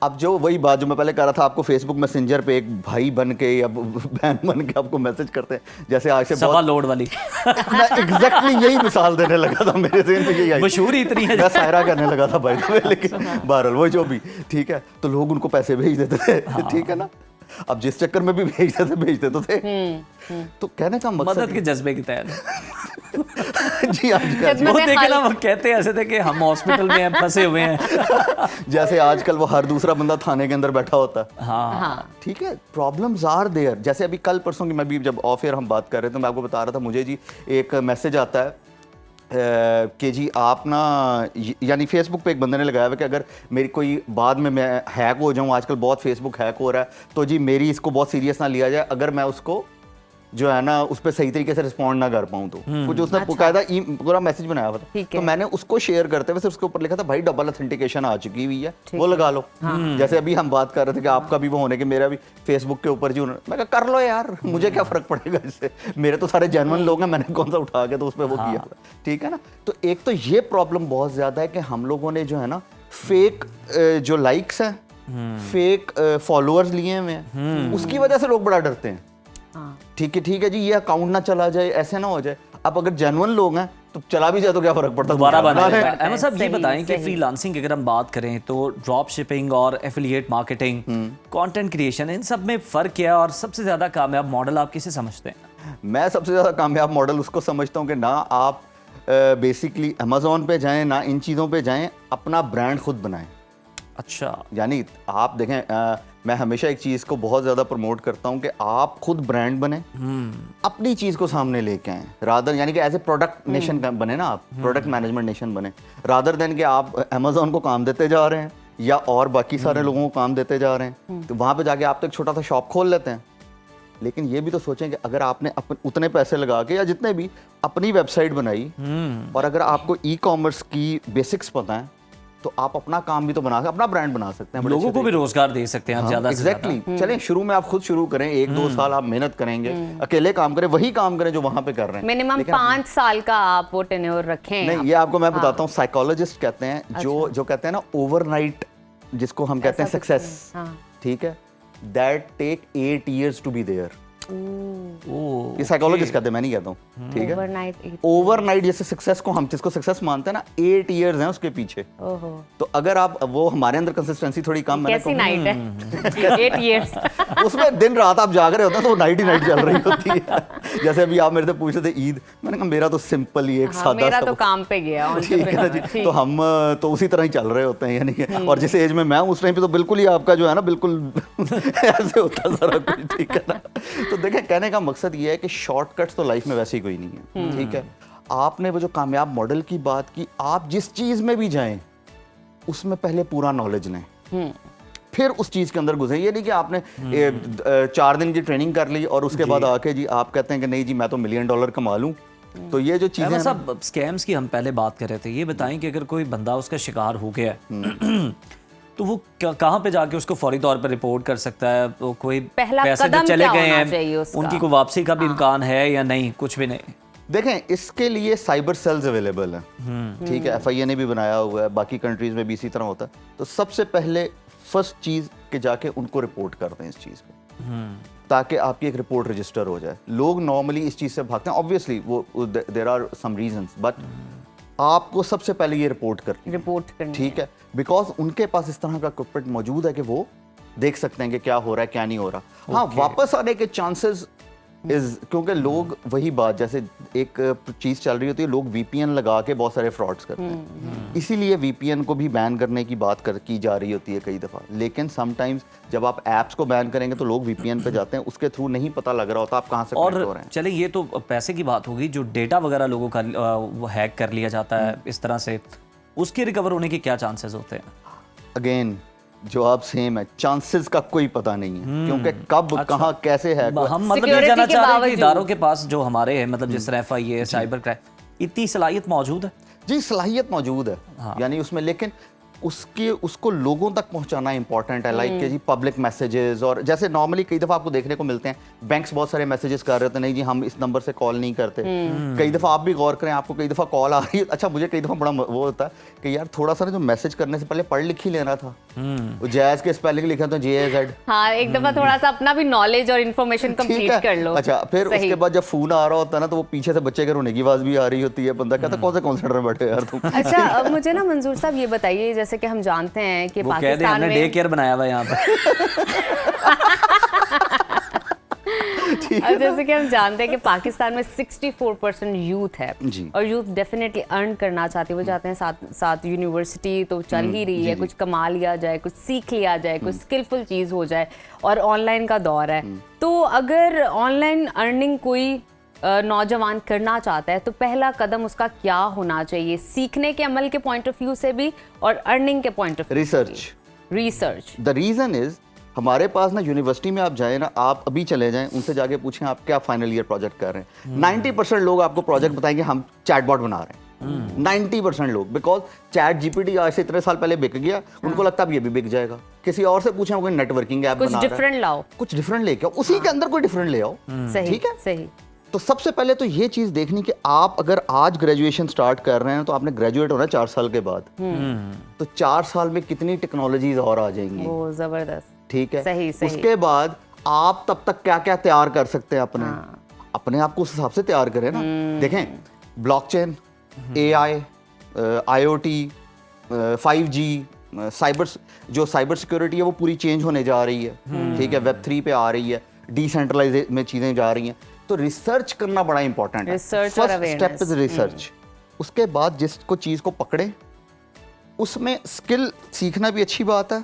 [SPEAKER 6] अब जो वही बात जो मैं पहले कर रहा था, आपको फेसबुक मैसेंजर पे एक भाई बन के या बहन बन के आपको मैसेज करते हैं, जैसे आज से
[SPEAKER 1] सवा लोड वाली
[SPEAKER 6] मैं एग्जैक्टली यही मिसाल देने लगा था, मेरे ज़हन में यही आई,
[SPEAKER 1] मशहूरी इतनी है,
[SPEAKER 6] मैं सायरा करने लगा था भाई, लेकिन बहरहाल वो जो भी ठीक है, तो लोग उनको पैसे भेज देते थे। ठीक है ना, अब जिस चक्कर में भी भेजते तो थे। तो कहने का मकसद
[SPEAKER 1] मदद के जज्बे के तहत
[SPEAKER 6] जी हाँ,
[SPEAKER 1] वो देखे ना, वो कहते ऐसे थे कि हम हॉस्पिटल में हैं, फंसे हुए हैं।
[SPEAKER 6] जैसे आजकल वो हर दूसरा बंदा थाने के अंदर बैठा होता है।
[SPEAKER 1] हाँ।
[SPEAKER 6] ठीक है, प्रॉब्लम्स आर देयर। जैसे अभी कल परसों की मैं भी जब ऑफ एयर हम बात कर रहे थे तो मैं आपको बता रहा था, मुझे जी एक मैसेज आता है कि जी आप ना, यानी फेसबुक पे एक बंदे ने लगाया हुआ कि अगर मेरी कोई बाद में मैं हैक हो जाऊँ, आजकल बहुत फेसबुक हैक हो रहा है, तो जी मेरी इसको बहुत सीरियस ना लिया जाए अगर मैं उसको जो है ना उस पर सही तरीके से रिस्पॉन्ड ना कर पाऊँ। तो कुछ उसने बाकायदा पूरा मैसेज बनाया हुआ था, तो मैंने उसको शेयर करते हुए उसके ऊपर लिखा था, भाई डबल ऑथेंटिकेशन आ चुकी हुई है, वो लगा लो। जैसे अभी हम बात कर रहे थे कि आपका भी वो होने के, मेरा भी फेसबुक के ऊपर जी मैं कहा कर लो यार, मुझे क्या फर्क पड़ेगा इससे, मेरे तो सारे जेन्युइन लोग हैं, मैंने कौन सा उठा के तो उस पर वो किया। ठीक है ना, तो एक तो ये प्रॉब्लम बहुत ज्यादा है कि हम लोगों ने जो है ना फेक जो लाइक्स हैं, फेक फॉलोअर्स लिए हुए हैं, उसकी वजह से लोग बड़ा डरते हैं। ठीक है जी, ये अकाउंट ना चला जाए, ऐसे ना हो जाए। अब अगर जेन्युइन लोग हैं तो चला भी जाए तो क्या फर्क पड़ता है,
[SPEAKER 1] दोबारा बना है। अहमद साहब ये बताएं कि फ्रीलांसिंग की अगर हम बात करें तो ड्रॉप शिपिंग और एफिलिएट मार्केटिंग, कंटेंट क्रिएशन, इन सब में फ़र्क क्या है और सबसे ज़्यादा कामयाब मॉडल आप किसे समझते हैं?
[SPEAKER 6] मैं सबसे ज़्यादा कामयाब मॉडल उसको समझता हूँ कि ना आप बेसिकली अमेज़ॉन पे जाएं, ना इन चीज़ों पे जाएं, अपना ब्रांड खुद बनाएं।
[SPEAKER 1] अच्छा,
[SPEAKER 6] यानी आप देखें, मैं हमेशा एक चीज़ को बहुत ज़्यादा प्रमोट करता हूँ कि आप खुद ब्रांड बने, अपनी चीज़ को सामने लेके आएँ, रादर यानी कि एज ए प्रोडक्ट नेशन बने ना आप, प्रोडक्ट मैनेजमेंट नेशन बने, रादर देन कि आप अमेज़ॉन को काम देते जा रहे हैं या और बाकी सारे लोगों को काम देते जा रहे हैं। तो वहाँ पे जाके आप तो एक छोटा सा शॉप खोल लेते हैं, लेकिन ये भी तो सोचें कि अगर आपने उतने पैसे लगा के या जितने भी अपनी वेबसाइट बनाई और अगर आपको ई कॉमर्स की बेसिक्स पता है तो आप अपना काम भी तो बना सकते, अपना ब्रांड बना सकते हैं,
[SPEAKER 1] लोगों को भी रोजगार दे सकते हैं। ज्यादा
[SPEAKER 6] एग्जैक्टली। चलें शुरू में आप खुद शुरू करें, 1-2 साल आप मेहनत करेंगे, अकेले काम करें, वही काम करें जो वहां पे कर रहे हैं।
[SPEAKER 2] मिनिमम 5 साल का आप वो टेन्योर रखें।
[SPEAKER 6] नहीं, ये आपको मैं बताता हूँ, साइकोलॉजिस्ट कहते हैं जो कहते हैं ना ओवरनाइट, जिसको हम कहते हैं सक्सेस, ठीक है, that take 8 years to be there. ये साइकोलॉजिस्ट कहते हैं, मैं नहीं कहता हूँ। ठीक है, ओवरनाइट जैसे सक्सेस को हम जिसको सक्सेस मानते हैं ना, 8 years हैं उसके पीछे। तो अगर आप, वो हमारे अंदर कंसिस्टेंसी थोड़ी कम,
[SPEAKER 2] कैसी नाइट है 8 years
[SPEAKER 6] उसमें दिन रात आप जाग रहे होते हैं तो नाइट ही नाइट चल रही होती है। जैसे अभी आप मेरे से पूछ रहे थे ईद, मैंने कहा मेरा तो सिंपल ही एक सादा,
[SPEAKER 2] मेरा तो काम पे गया।
[SPEAKER 6] ठीक है ना जी, तो हम तो उसी तरह ही चल रहे होते हैं, यानी कि और जिस एज में मैं उस टाइम पे तो बिल्कुल ही आपका जो है ना बिल्कुल ऐसे होता सारा कुछ। ठीक है ना, तो देखें, कहने का मकसद ये है कि शॉर्टकट्स तो लाइफ में वैसे ही कोई नहीं है। ठीक है, आपने वो जो कामयाब मॉडल की बात की, आप जिस चीज में भी जाएं उसमें पहले पूरा नॉलेज लें, फिर उस चीज के अंदर घुसे। ये नहीं कि आपने 4 दिन की ट्रेनिंग कर ली और उसके बाद आके जी आप कहते हैं कि नहीं जी मैं तो $1 million कमा लूं। तो ये जो चीजें हैं,
[SPEAKER 1] सब स्कैम्स की हम पहले बात कर रहे थे, ये बताएं कि अगर कोई बंदा उसका शिकार हो गया है तो वो कहाँ पे जाके उसको फौरी तौर पर रिपोर्ट कर सकता है? वो कोई
[SPEAKER 2] पहला
[SPEAKER 1] पैसे
[SPEAKER 2] कदम
[SPEAKER 1] चले
[SPEAKER 2] क्या
[SPEAKER 1] गए
[SPEAKER 2] होना
[SPEAKER 1] हैं,
[SPEAKER 2] चाहिए उसका?
[SPEAKER 1] उनकी कोई वापसी का भी इम्कान है या नहीं? कुछ भी नहीं।
[SPEAKER 6] देखें, इसके लिए साइबर सेल्स अवेलेबल हैं, ठीक है, FIA ने भी बनाया हुआ है, बाकी कंट्रीज में भी इसी तरह होता है। तो सबसे पहले फर्स्ट चीज़ के जाके उनको रिपोर्ट कर दें इस चीज़ को, ताकि आपकी एक रिपोर्ट रजिस्टर हो जाए। लोग नॉर्मली इस चीज़ से भागते हैं, ऑब्वियसली वो there are some reasons, but आपको सबसे पहले ये रिपोर्ट करनी, ठीक है, बिकॉज उनके पास इस तरह का इक्विपमेंट मौजूद है कि वो देख सकते हैं कि क्या हो रहा है क्या नहीं हो रहा। हाँ, वापस आने के चांसेस क्योंकि लोग वही बात, जैसे एक चीज़ चल रही होती है, लोग VPN लगा के बहुत सारे फ्रॉड्स करते हैं, इसीलिए VPN को भी बैन करने की बात की जा रही होती है कई दफ़ा। लेकिन समटाइम्स जब आप ऐप्स को बैन करेंगे तो लोग VPN पे जाते हैं, उसके थ्रू नहीं पता लग रहा होता आप कहाँ से कनेक्ट हो रहे हैं।
[SPEAKER 1] चले, ये तो पैसे की बात होगी, जो डेटा वगैरह लोगों का वो हैक कर लिया जाता है इस तरह से, उसके रिकवर होने के क्या चांसेस होते हैं?
[SPEAKER 6] अगेन जवाब सेम है, चांसेस का कोई पता नहीं है, क्योंकि कब कहाँ कैसे है।
[SPEAKER 1] हम मतलब ये जानना चाह रहे हैं कि इदारों के पास जो हमारे हैं, मतलब जिस तरह FIA, साइबर क्राइम, इतनी सलाहियत मौजूद है?
[SPEAKER 6] जी, सलाहियत मौजूद है, यानी उसमें, लेकिन उसको लोगों तक पहुंचाना इंपॉर्टेंट है। लाइक कि जी पब्लिक मैसेजेस, और जैसे नॉर्मली कई दफ़ा आपको देखने को मिलते हैं, बैंक्स बहुत सारे मैसेजेस कर रहे थे, नहीं जी हम इस नंबर से कॉल नहीं करते। कई दफ़ा आप भी गौर करें, आपको कई दफ़ा कॉल आ रही है, अच्छा मुझे कई दफ़ा बड़ा वो होता है कि यार थोड़ा सा ना जो मैसेज करने से पहले पढ़ लिख ही लेना था, जैज़ के स्पेलिंग लिखा तो JAZ।
[SPEAKER 2] हाँ, एक दफा थोड़ा सा अपना भी नॉलेज और इन्फॉर्मेशन कंप्लीट कर लो।
[SPEAKER 6] अच्छा, फिर उसके बाद जब फोन आ रहा होता है ना, तो वो पीछे से बच्चे के रोने की आवाज भी आ रही होती है, बंदा कहता कौन से कॉन्सेंट्रेट में बैठे यार तुम।
[SPEAKER 2] अच्छा, अब मुझे ना मंजूर साहब ये बताइए, जैसे कि हम जानते हैं कि
[SPEAKER 1] वो कह दे हमने डे केयर बनाया हुआ है यहाँ पर।
[SPEAKER 2] और जैसे कि हम जानते हैं कि पाकिस्तान में 64% यूथ है, और यूथ डेफिनेटली अर्न करना चाहते हैं, वो चाहते हैं साथ यूनिवर्सिटी तो चल ही रही है, कुछ कमा लिया जाए, कुछ सीख लिया जाए, कुछ स्किलफुल चीज़ हो जाए, और ऑनलाइन का दौर है। तो अगर ऑनलाइन अर्निंग कोई नौजवान करना चाहता है तो पहला कदम उसका क्या होना चाहिए, सीखने के अमल के पॉइंट ऑफ व्यू से भी और अर्निंग के point of view? Research.
[SPEAKER 6] The reason is, हमारे पास ना यूनिवर्सिटी में आप जाए ना, आप अभी चले जाएं, उनसे जाके पूछें आप क्या फाइनल ईयर प्रोजेक्ट कर रहे हैं, 90% लोग आपको प्रोजेक्ट बताएंगे हम चैटबॉट बना रहे हैं। 90% लोग, बिकॉज ChatGPT आज से इतने साल पहले बिक गया, उनको लगता है ये भी बिक जाएगा। किसी और से पूछें, कोई नेटवर्किंग ऐप बना रहा है, कुछ डिफरेंट
[SPEAKER 2] लाओ,
[SPEAKER 6] कुछ डिफरेंट लेके आओ, उसी के अंदर कोई डिफरेंट ले आओ, ठीक है,
[SPEAKER 2] सही।
[SPEAKER 6] तो सबसे पहले तो ये चीज देखनी कि आप अगर आज ग्रेजुएशन स्टार्ट कर रहे हैं तो आपने ग्रेजुएट होना है 4 साल के बाद, तो 4 साल में कितनी टेक्नोलॉजीज और आ जाएंगी, वो
[SPEAKER 2] जबरदस्त,
[SPEAKER 6] ठीक है।
[SPEAKER 2] सही।
[SPEAKER 6] उसके बाद आप तब तक क्या क्या तैयार कर सकते हैं अपने आप को उस हिसाब से तैयार करें ना। देखें, blockchain, AI, IoT, 5G, cyber security है वो पूरी चेंज होने जा रही है, ठीक है, Web3 पे आ रही है, डिसेंट्रलाइज में चीजें जा रही हैं, तो रिसर्च करना बड़ा इंपॉर्टेंट है। First step is research. उसके बाद जिसको चीज को पकड़े, उसमें स्किल सीखना भी अच्छी बात है,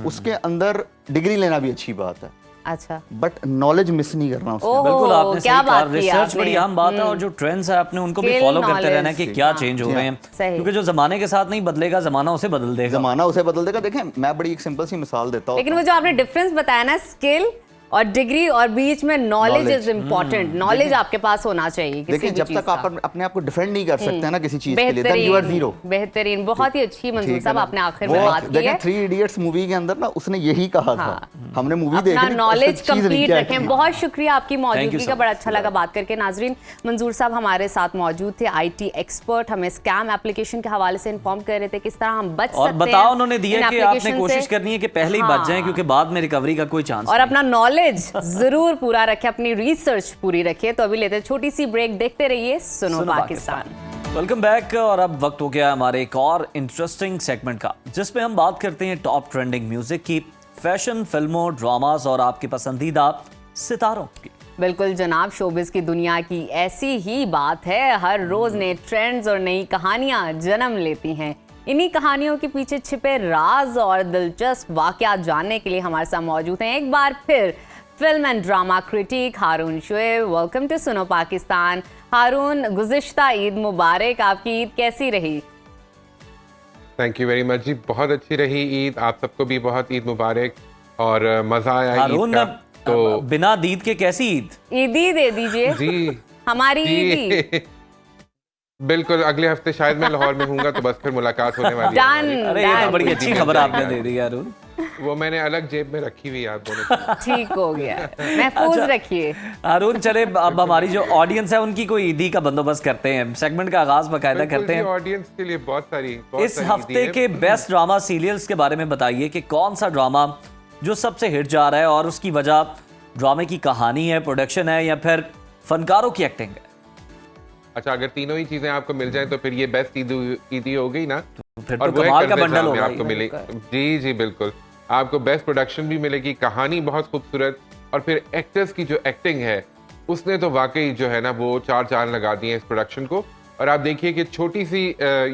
[SPEAKER 6] उसके अंदर डिग्री लेना भी अच्छी बात है,
[SPEAKER 2] अच्छा,
[SPEAKER 6] बट नॉलेज मिस नहीं करना उसमें।
[SPEAKER 1] बिल्कुल, आपने सही कहा, रिसर्च बड़ी अहम बात है, और जो ट्रेंड्स है आपने उनको भी फॉलो करते रहना है कि क्या चेंज हो रहे हैं, क्योंकि जो जमाने के साथ नहीं बदलेगा, जमाना उसे बदल देगा।
[SPEAKER 6] देखें, मैं बड़ी एक सिंपल सी मिसाल देता हूँ,
[SPEAKER 2] लेकिन वो जो आपने डिफरेंस बताया ना, स्किल और डिग्री और बीच में नॉलेज इज इम्पोर्टेंट। नॉलेज आपके पास होना चाहिए।
[SPEAKER 6] देखिए, जब तक आप अपने आप को डिफेंड नहीं कर सकते हैं ना किसी चीज के लिए, then you are zero।
[SPEAKER 2] बेहतरीन, बहुत ही अच्छी मंजूर साहब आपने आखिर में बात की है।
[SPEAKER 6] 3 इडियट्स मूवी के अंदर ना उसने यही कहा था, हमने मूवी देखी,
[SPEAKER 2] अपना नॉलेज कंप्लीट रखें। बहुत शुक्रिया आपकी मौजूदगी का, बड़ा अच्छा लगा बात करके। नाजरीन, मंजूर साहब हमारे साथ मौजूद थे, IT एक्सपर्ट, हमें स्कैम एप्लीकेशन के हवाले से इन्फॉर्म कर रहे थे किस तरह हम बच सकते हैं।
[SPEAKER 1] और बताओ उन्होंने दिया कि आपने कोशिश करनी है कि पहले ही बच जाएं, क्योंकि बाद में रिकवरी का कोई चांस
[SPEAKER 2] और अपना नॉलेज जरूर पूरा रखें, अपनी रिसर्च पूरी रखिए। तो अभी लेते हैं छोटी सी ब्रेक, देखते रहिए सुनो पाकिस्तान।
[SPEAKER 1] Welcome back. और अब वक्त हो गया हमारे एक और इंटरेस्टिंग सेगमेंट का, जिसमें हम बात करते हैं टॉप ट्रेंडिंग म्यूजिक की, फैशन, फिल्मों, ड्रामास और आपके पसंदीदा सितारों की।
[SPEAKER 2] बिल्कुल जनाब, शोबिस की दुनिया की ऐसी ही बात है, हर रोज नए ट्रेंड्स और नई कहानियां जन्म लेती हैं। इन्हीं कहानियों के पीछे छिपे राज और दिलचस्प वाकयात जानने के लिए हमारे साथ मौजूद हैं एक बार फिर film and drama critic Haroon Shoaib. Welcome to Suno Pakistan. हारून, गुज़िश्ता ईद मुबारक, आपकी ईद कैसी रही?
[SPEAKER 7] थैंक यू वेरी मच जी, बहुत अच्छी रही ईद, आप सबको भी बहुत ईद मुबारक और मजा आया
[SPEAKER 1] हारून,
[SPEAKER 7] ईद का। तो
[SPEAKER 1] बिना ईद के कैसी ईद?
[SPEAKER 2] ईदी दे दीजिए
[SPEAKER 7] जी,
[SPEAKER 2] हमारी ईदी।
[SPEAKER 7] बिल्कुल, अगले हफ्ते शायद मैं लाहौर में हूँगा, तो बस फिर मुलाकात होने वाली है।
[SPEAKER 1] अरे ये तो बड़ी अच्छी खबर आपने दे दी हारून।
[SPEAKER 7] वो मैंने अलग जेब में रखी हुई है आप दोनों की।
[SPEAKER 2] ठीक हो गया, महफूज रखिए।
[SPEAKER 1] हारून, चले अब हमारी जो ऑडियंस है उनकी कोई ईदी का बंदोबस्त करते हैं, सेगमेंट का आगाज बाकायदा करते हैं।
[SPEAKER 7] ऑडियंस के लिए बहुत
[SPEAKER 1] इस हफ्ते के बेस्ट ड्रामा सीरियल्स के बारे में बताइए कि कौन सा ड्रामा जो सबसे हिट जा रहा है और उसकी वजह ड्रामे की कहानी है, प्रोडक्शन है, या फिर फनकारों की एक्टिंग है।
[SPEAKER 7] अच्छा, अगर तीनों ही चीजें आपको मिल जाएं तो फिर ये बेस्ट ईदी हो गई ना।
[SPEAKER 1] फिर
[SPEAKER 7] और
[SPEAKER 1] तो कमाल का बंडल होगा
[SPEAKER 7] आपको मिलेगी। जी जी बिल्कुल, आपको बेस्ट प्रोडक्शन भी मिलेगी, कहानी बहुत खूबसूरत, और फिर एक्टर्स की जो एक्टिंग है उसने तो वाकई जो है ना वो चार चांद लगा दिए इस प्रोडक्शन को। और आप देखिए कि छोटी सी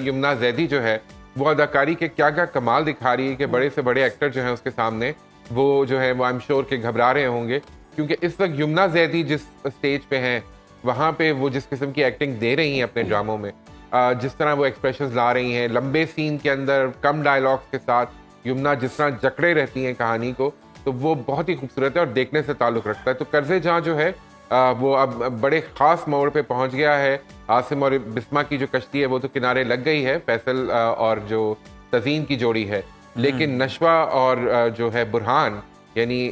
[SPEAKER 7] यमुना जैदी जो है वो अदाकारी के क्या क्या कमाल दिखा रही है कि बड़े से बड़े एक्टर जो हैं उसके सामने वो जो है वो आई एम श्योर के घबरा रहे होंगे, क्योंकि इस वक्त यमुना जैदी जिस स्टेज पे हैं वहाँ पे वो जिस किस्म की एक्टिंग दे रही हैं अपने ड्रामों में, जिस तरह वो एक्सप्रेशंस ला रही हैं लंबे सीन के अंदर कम डायलॉग्स के साथ, यमुना जिस तरह जकड़े रहती हैं कहानी को, तो वो बहुत ही खूबसूरत है और देखने से ताल्लुक़ रखता है। तो कर्ज़े जहाँ जो है वो अब बड़े ख़ास मोड़ पे पहुँच गया है। आसिम और बिस्मा की जो कश्ती है वो तो किनारे लग गई है, फैसल और जो तज़ीन की जोड़ी है, लेकिन नशवा और जो है बुरहान यानी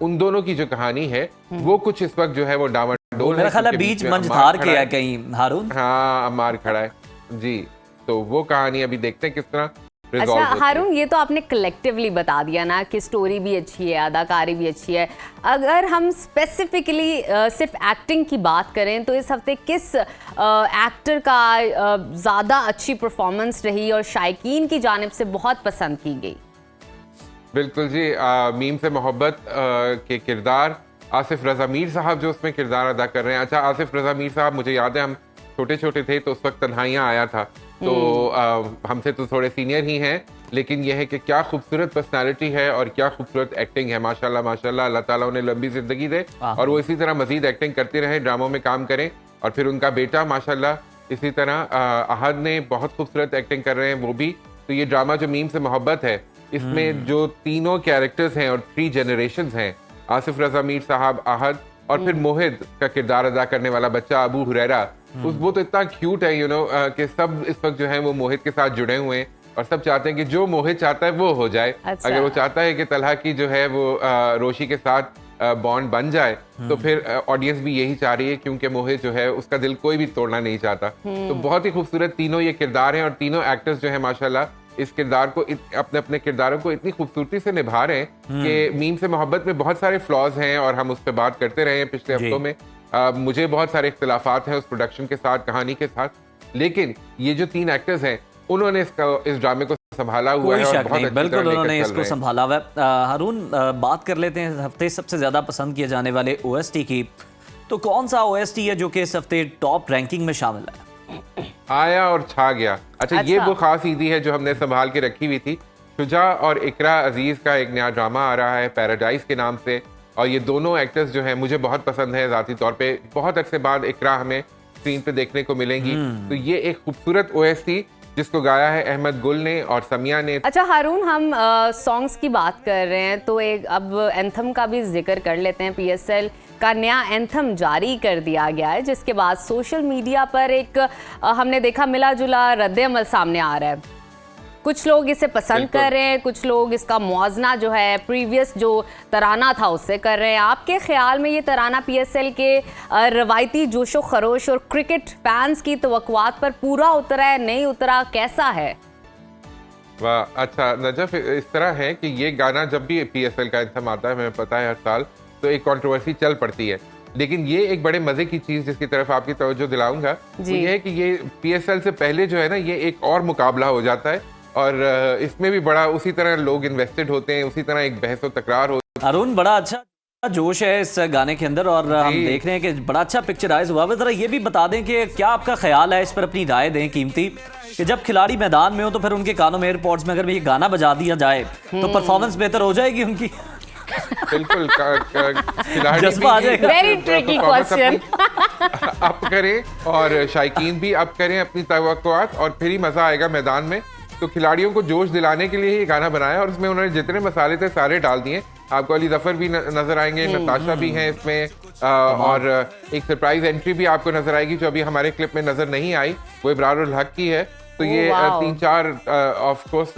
[SPEAKER 7] उन दोनों की जो कहानी है वो कुछ इस वक्त जो है वो डावाडोल है।
[SPEAKER 1] मेरा ख्याल है बीच मंझधार के है कहीं हारून।
[SPEAKER 7] हाँ, अम्मार खड़ा है जी, तो वो कहानी अभी देखते हैं किस तरह
[SPEAKER 2] अच्छा हारून, ये तो आपने कलेक्टिवली बता दिया ना कि स्टोरी भी अच्छी है, अदाकारी भी अच्छी है। अगर हम स्पेसिफिकली सिर्फ एक्टिंग की बात करें तो इस हफ्ते किस एक्टर का ज़्यादा अच्छी परफॉर्मेंस रही और शायकीन की जानिब से बहुत पसंद की गई?
[SPEAKER 7] बिल्कुल जी, मीम से मोहब्बत के किरदार आसिफ रज़ा मीर साहब जो उसमें किरदार अदा कर रहे हैं। अच्छा, आसिफ रज़ा मीर साहब, मुझे याद है हम छोटे छोटे थे तो उस वक्त तन्हाइयाँ आया था, तो हमसे तो थोड़े सीनियर ही हैं, लेकिन यह है कि क्या खूबसूरत पर्सनालिटी है और क्या खूबसूरत एक्टिंग है। माशाल्लाह माशाल्लाह, अल्लाह ताला उन्हें लंबी ज़िंदगी दे और वो इसी तरह मज़ीद एक्टिंग करते रहें, ड्रामों में काम करें। और फिर उनका बेटा माशाल्लाह इसी तरह अहद ने बहुत खूबसूरत एक्टिंग कर रहे हैं वो भी। तो ये ड्रामा जो मीम से मोहब्बत है, इसमें जो तीनों कैरेक्टर्स हैं और 3 जनरेशंस हैं, आसिफ रज़ा मीर साहब, अहद और फिर मोहित का किरदार अदा करने वाला बच्चा अबू हुरैरा, वो तो इतना क्यूट है कि सब इस वक्त जो है वो मोहित के साथ जुड़े हुए हैं और सब चाहते हैं कि जो मोहित चाहता है वो हो जाए।
[SPEAKER 2] अच्छा।
[SPEAKER 7] अगर वो चाहता है कि तलहा की जो है वो रोशी के साथ बॉन्ड बन जाए तो फिर ऑडियंस भी यही चाह रही है, क्योंकि मोहित जो है उसका दिल कोई भी तोड़ना नहीं चाहता। तो बहुत ही खूबसूरत तीनों ये किरदार हैं और तीनों एक्टर्स जो है माशाल्लाह इस किरदार को अपने अपने किरदारों को इतनी खूबसूरती से निभा रहे हैं कि मीम से मोहब्बत में बहुत सारे फ्लॉज हैं और हम उस पर बात करते रहे हैं पिछले हफ्तों में। मुझे बहुत सारे इख्तिलाफात हैं उस प्रोडक्शन के साथ, कहानी के साथ, लेकिन ये जो 3 एक्टर्स हैं उन्होंने इस ड्रामे को संभाला हुआ है और बहुत
[SPEAKER 1] बिल्कुल उन्होंने इसको संभाला हुआ है। हारून, बात कर लेते हैं हफ्ते सबसे ज्यादा पसंद किए जाने वाले OST की। तो कौन सा OST है जो कि इस हफ्ते टॉप रैंकिंग में शामिल है?
[SPEAKER 7] आया और छा गया। अच्छा, ये वो खास ईदी है जो हमने संभाल के रखी हुई थी। शुजा और इकरा अजीज का एक नया ड्रामा आ रहा है पैराडाइज के नाम से, और ये दोनों एक्टर्स जो हैं मुझे बहुत पसंद है ज़ाती तौर पे। बहुत अरसे बाद इकरा हमें स्क्रीन पे देखने को मिलेंगी। तो ये एक खूबसूरत OST जिसको गाया है अहमद गुल ने और समिया ने।
[SPEAKER 2] अच्छा हारून, हम सॉन्ग्स की बात कर रहे हैं तो एक अब एंथम का भी जिक्र कर लेते हैं। PSL का नया एंथम जारी कर दिया गया है, जिसके बाद सोशल मीडिया पर एक हमने देखा मिला जुला रद्द-ए-अमल सामने आ रहा है। कुछ लोग इसे पसंद कर रहे हैं, कुछ लोग इसका मुआवजना जो है प्रीवियस जो तराना था उससे कर रहे हैं। आपके ख्याल में ये तराना PSL के रवायती जोशो खरोश और क्रिकेट फैंस की तवक्कुआत पर पूरा उतरा है, नहीं उतरा, कैसा है?
[SPEAKER 7] वाह, अच्छा नजफ, इस तरह है कि ये गाना जब भी PSL का एंथम आता है, हमें पता है हर साल, तो एक कंट्रोवर्सी चल पड़ती है। लेकिन ये एक बड़े मजे की चीज जिसकी तरफ आपकी तवज्जो दिलाऊंगा वो ये है कि ये PSL से पहले जो है ना ये एक और मुकाबला हो जाता है और इसमें भी बड़ा उसी तरह लोग इन्वेस्टेड होते हैं, उसी तरह एक बहस और तकरार होती है।
[SPEAKER 1] अरुण, बड़ा अच्छा जोश है इस गाने के अंदर और हम देख रहे हैं कि बड़ा अच्छा पिक्चराइज हुआ है। जरा ये भी बता दें कि क्या आपका ख्याल है, इस पर अपनी राय दें कीमती, कि जब खिलाड़ी मैदान में हो तो फिर उनके कानों में एयरपोर्ट्स में अगर ये गाना बजा दिया जाए तो परफॉर्मेंस बेहतर हो जाएगी उनकी?
[SPEAKER 7] बिल्कुल, खिलाड़ी
[SPEAKER 1] जज्बा आ जाएगा।
[SPEAKER 2] Very tricky question.
[SPEAKER 7] अप करें और शायकीन भी अप करें अपनी तवक्कुआत और फिर ही मजा आएगा मैदान में। तो खिलाड़ियों को जोश दिलाने के लिए ये गाना बनाया और उसमें उन्होंने जितने मसाले थे सारे डाल दिए। आपको अली जफर भी नजर आएंगे, नताशा भी हैं इसमें और एक सरप्राइज एंट्री भी आपको नजर आएगी जो अभी हमारे क्लिप में नजर नहीं आई, वो इब्रारुल हक की है। तो ये 3-4 ऑफ कोर्स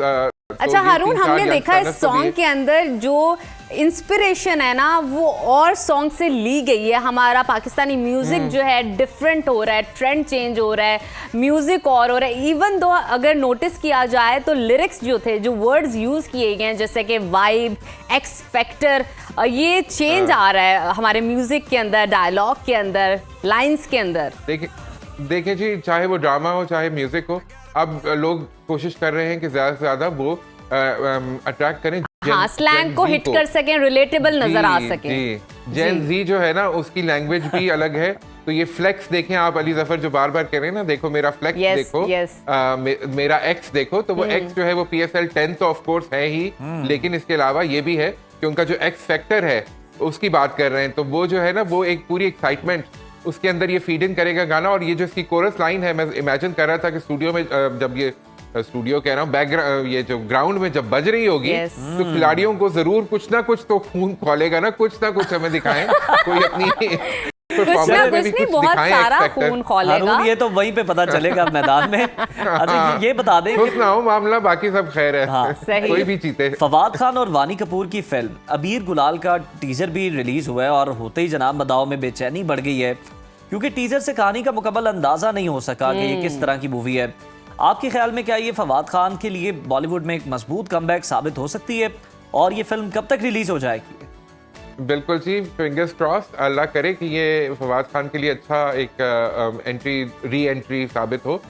[SPEAKER 2] अच्छा
[SPEAKER 7] ये
[SPEAKER 2] हारून,
[SPEAKER 7] 3-4
[SPEAKER 2] हमने देखा इस
[SPEAKER 7] youngsters तो
[SPEAKER 2] सॉन्ग
[SPEAKER 7] भी-
[SPEAKER 2] के अंदर जो इंस्पिरेशन है ना वो और सॉन्ग से ली गई है। हमारा पाकिस्तानी म्यूजिक जो है डिफरेंट हो रहा है, ट्रेंड चेंज हो रहा है, म्यूजिक और हो रहा है। इवन दो अगर नोटिस किया जाए तो लिरिक्स जो थे, जो वर्ड्स यूज किए गए हैं जैसे कि वाइब, एक्स फैक्टर, ये चेंज आ रहा है हमारे म्यूजिक के अंदर, डायलॉग के अंदर, लाइंस के अंदर।
[SPEAKER 7] देखिए जी, चाहे वो ड्रामा हो चाहे म्यूजिक हो, अब लोग कोशिश कर रहे हैं कि ज्यादा से ज्यादा वो अट्रैक्ट करें
[SPEAKER 2] हाँ, स्लैंग को हिट कर सकें, रिलेटेबल नजर आ सके।
[SPEAKER 7] जी, जेन जी जो है ना उसकी लैंग्वेज भी अलग है। तो ये फ्लेक्स देखें आप, अली जफर जो बार बार कह रहे हैं ना, देखो मेरा फ्लेक्स देखो, मेरा एक्स देखो, तो वो एक्स जो है वो PSL 10 तो ऑफ कोर्स है ही, लेकिन इसके अलावा ये भी है कि उनका जो एक्स फैक्टर है उसकी बात कर रहे हैं। तो वो जो है ना वो एक पूरी एक्साइटमेंट उसके अंदर ये फीड इन करेगा गाना। और ये जो इसकी कोरस लाइन है, मैं इमेजिन कर रहा था कि स्टूडियो में जब ये स्टूडियो कह रहा हूँ बैकग्राउंड, ये जो ग्राउंड में जब बज रही होगी तो खिलाड़ियों को जरूर कुछ ना कुछ तो खून खोलेगा ना, कुछ ना कुछ हमें दिखाएं, कोई अपनी
[SPEAKER 2] कुछ नहीं, बहुत सारा खून खोलेगा।
[SPEAKER 1] हारून, ये तो वहीं पे पता चलेगा मैदान में। अच्छा ये बता दें
[SPEAKER 7] खुश ना हो मामला, बाकी सब खैर है।
[SPEAKER 1] हाँ,
[SPEAKER 7] कोई भी जीते।
[SPEAKER 1] फवाद खान और वानी कपूर की फिल्म अबीर गुलाल का टीजर भी रिलीज हुआ है और होते ही जनाब मदाओं में बेचैनी बढ़ गई है, क्योंकि टीजर से कहानी का मुकम्मल अंदाजा नहीं हो सका कि ये किस तरह की मूवी है। आपके ख्याल में क्या ये फवाद खान के लिए बॉलीवुड में एक मजबूत कमबैक साबित हो सकती है, और ये फिल्म कब तक रिलीज हो जाएगी?
[SPEAKER 7] बिल्कुल जी, फिंगर्स क्रॉस्ड, अल्लाह करे कि ये फवाद खान के लिए अच्छा एक री एंट्री साबित हो।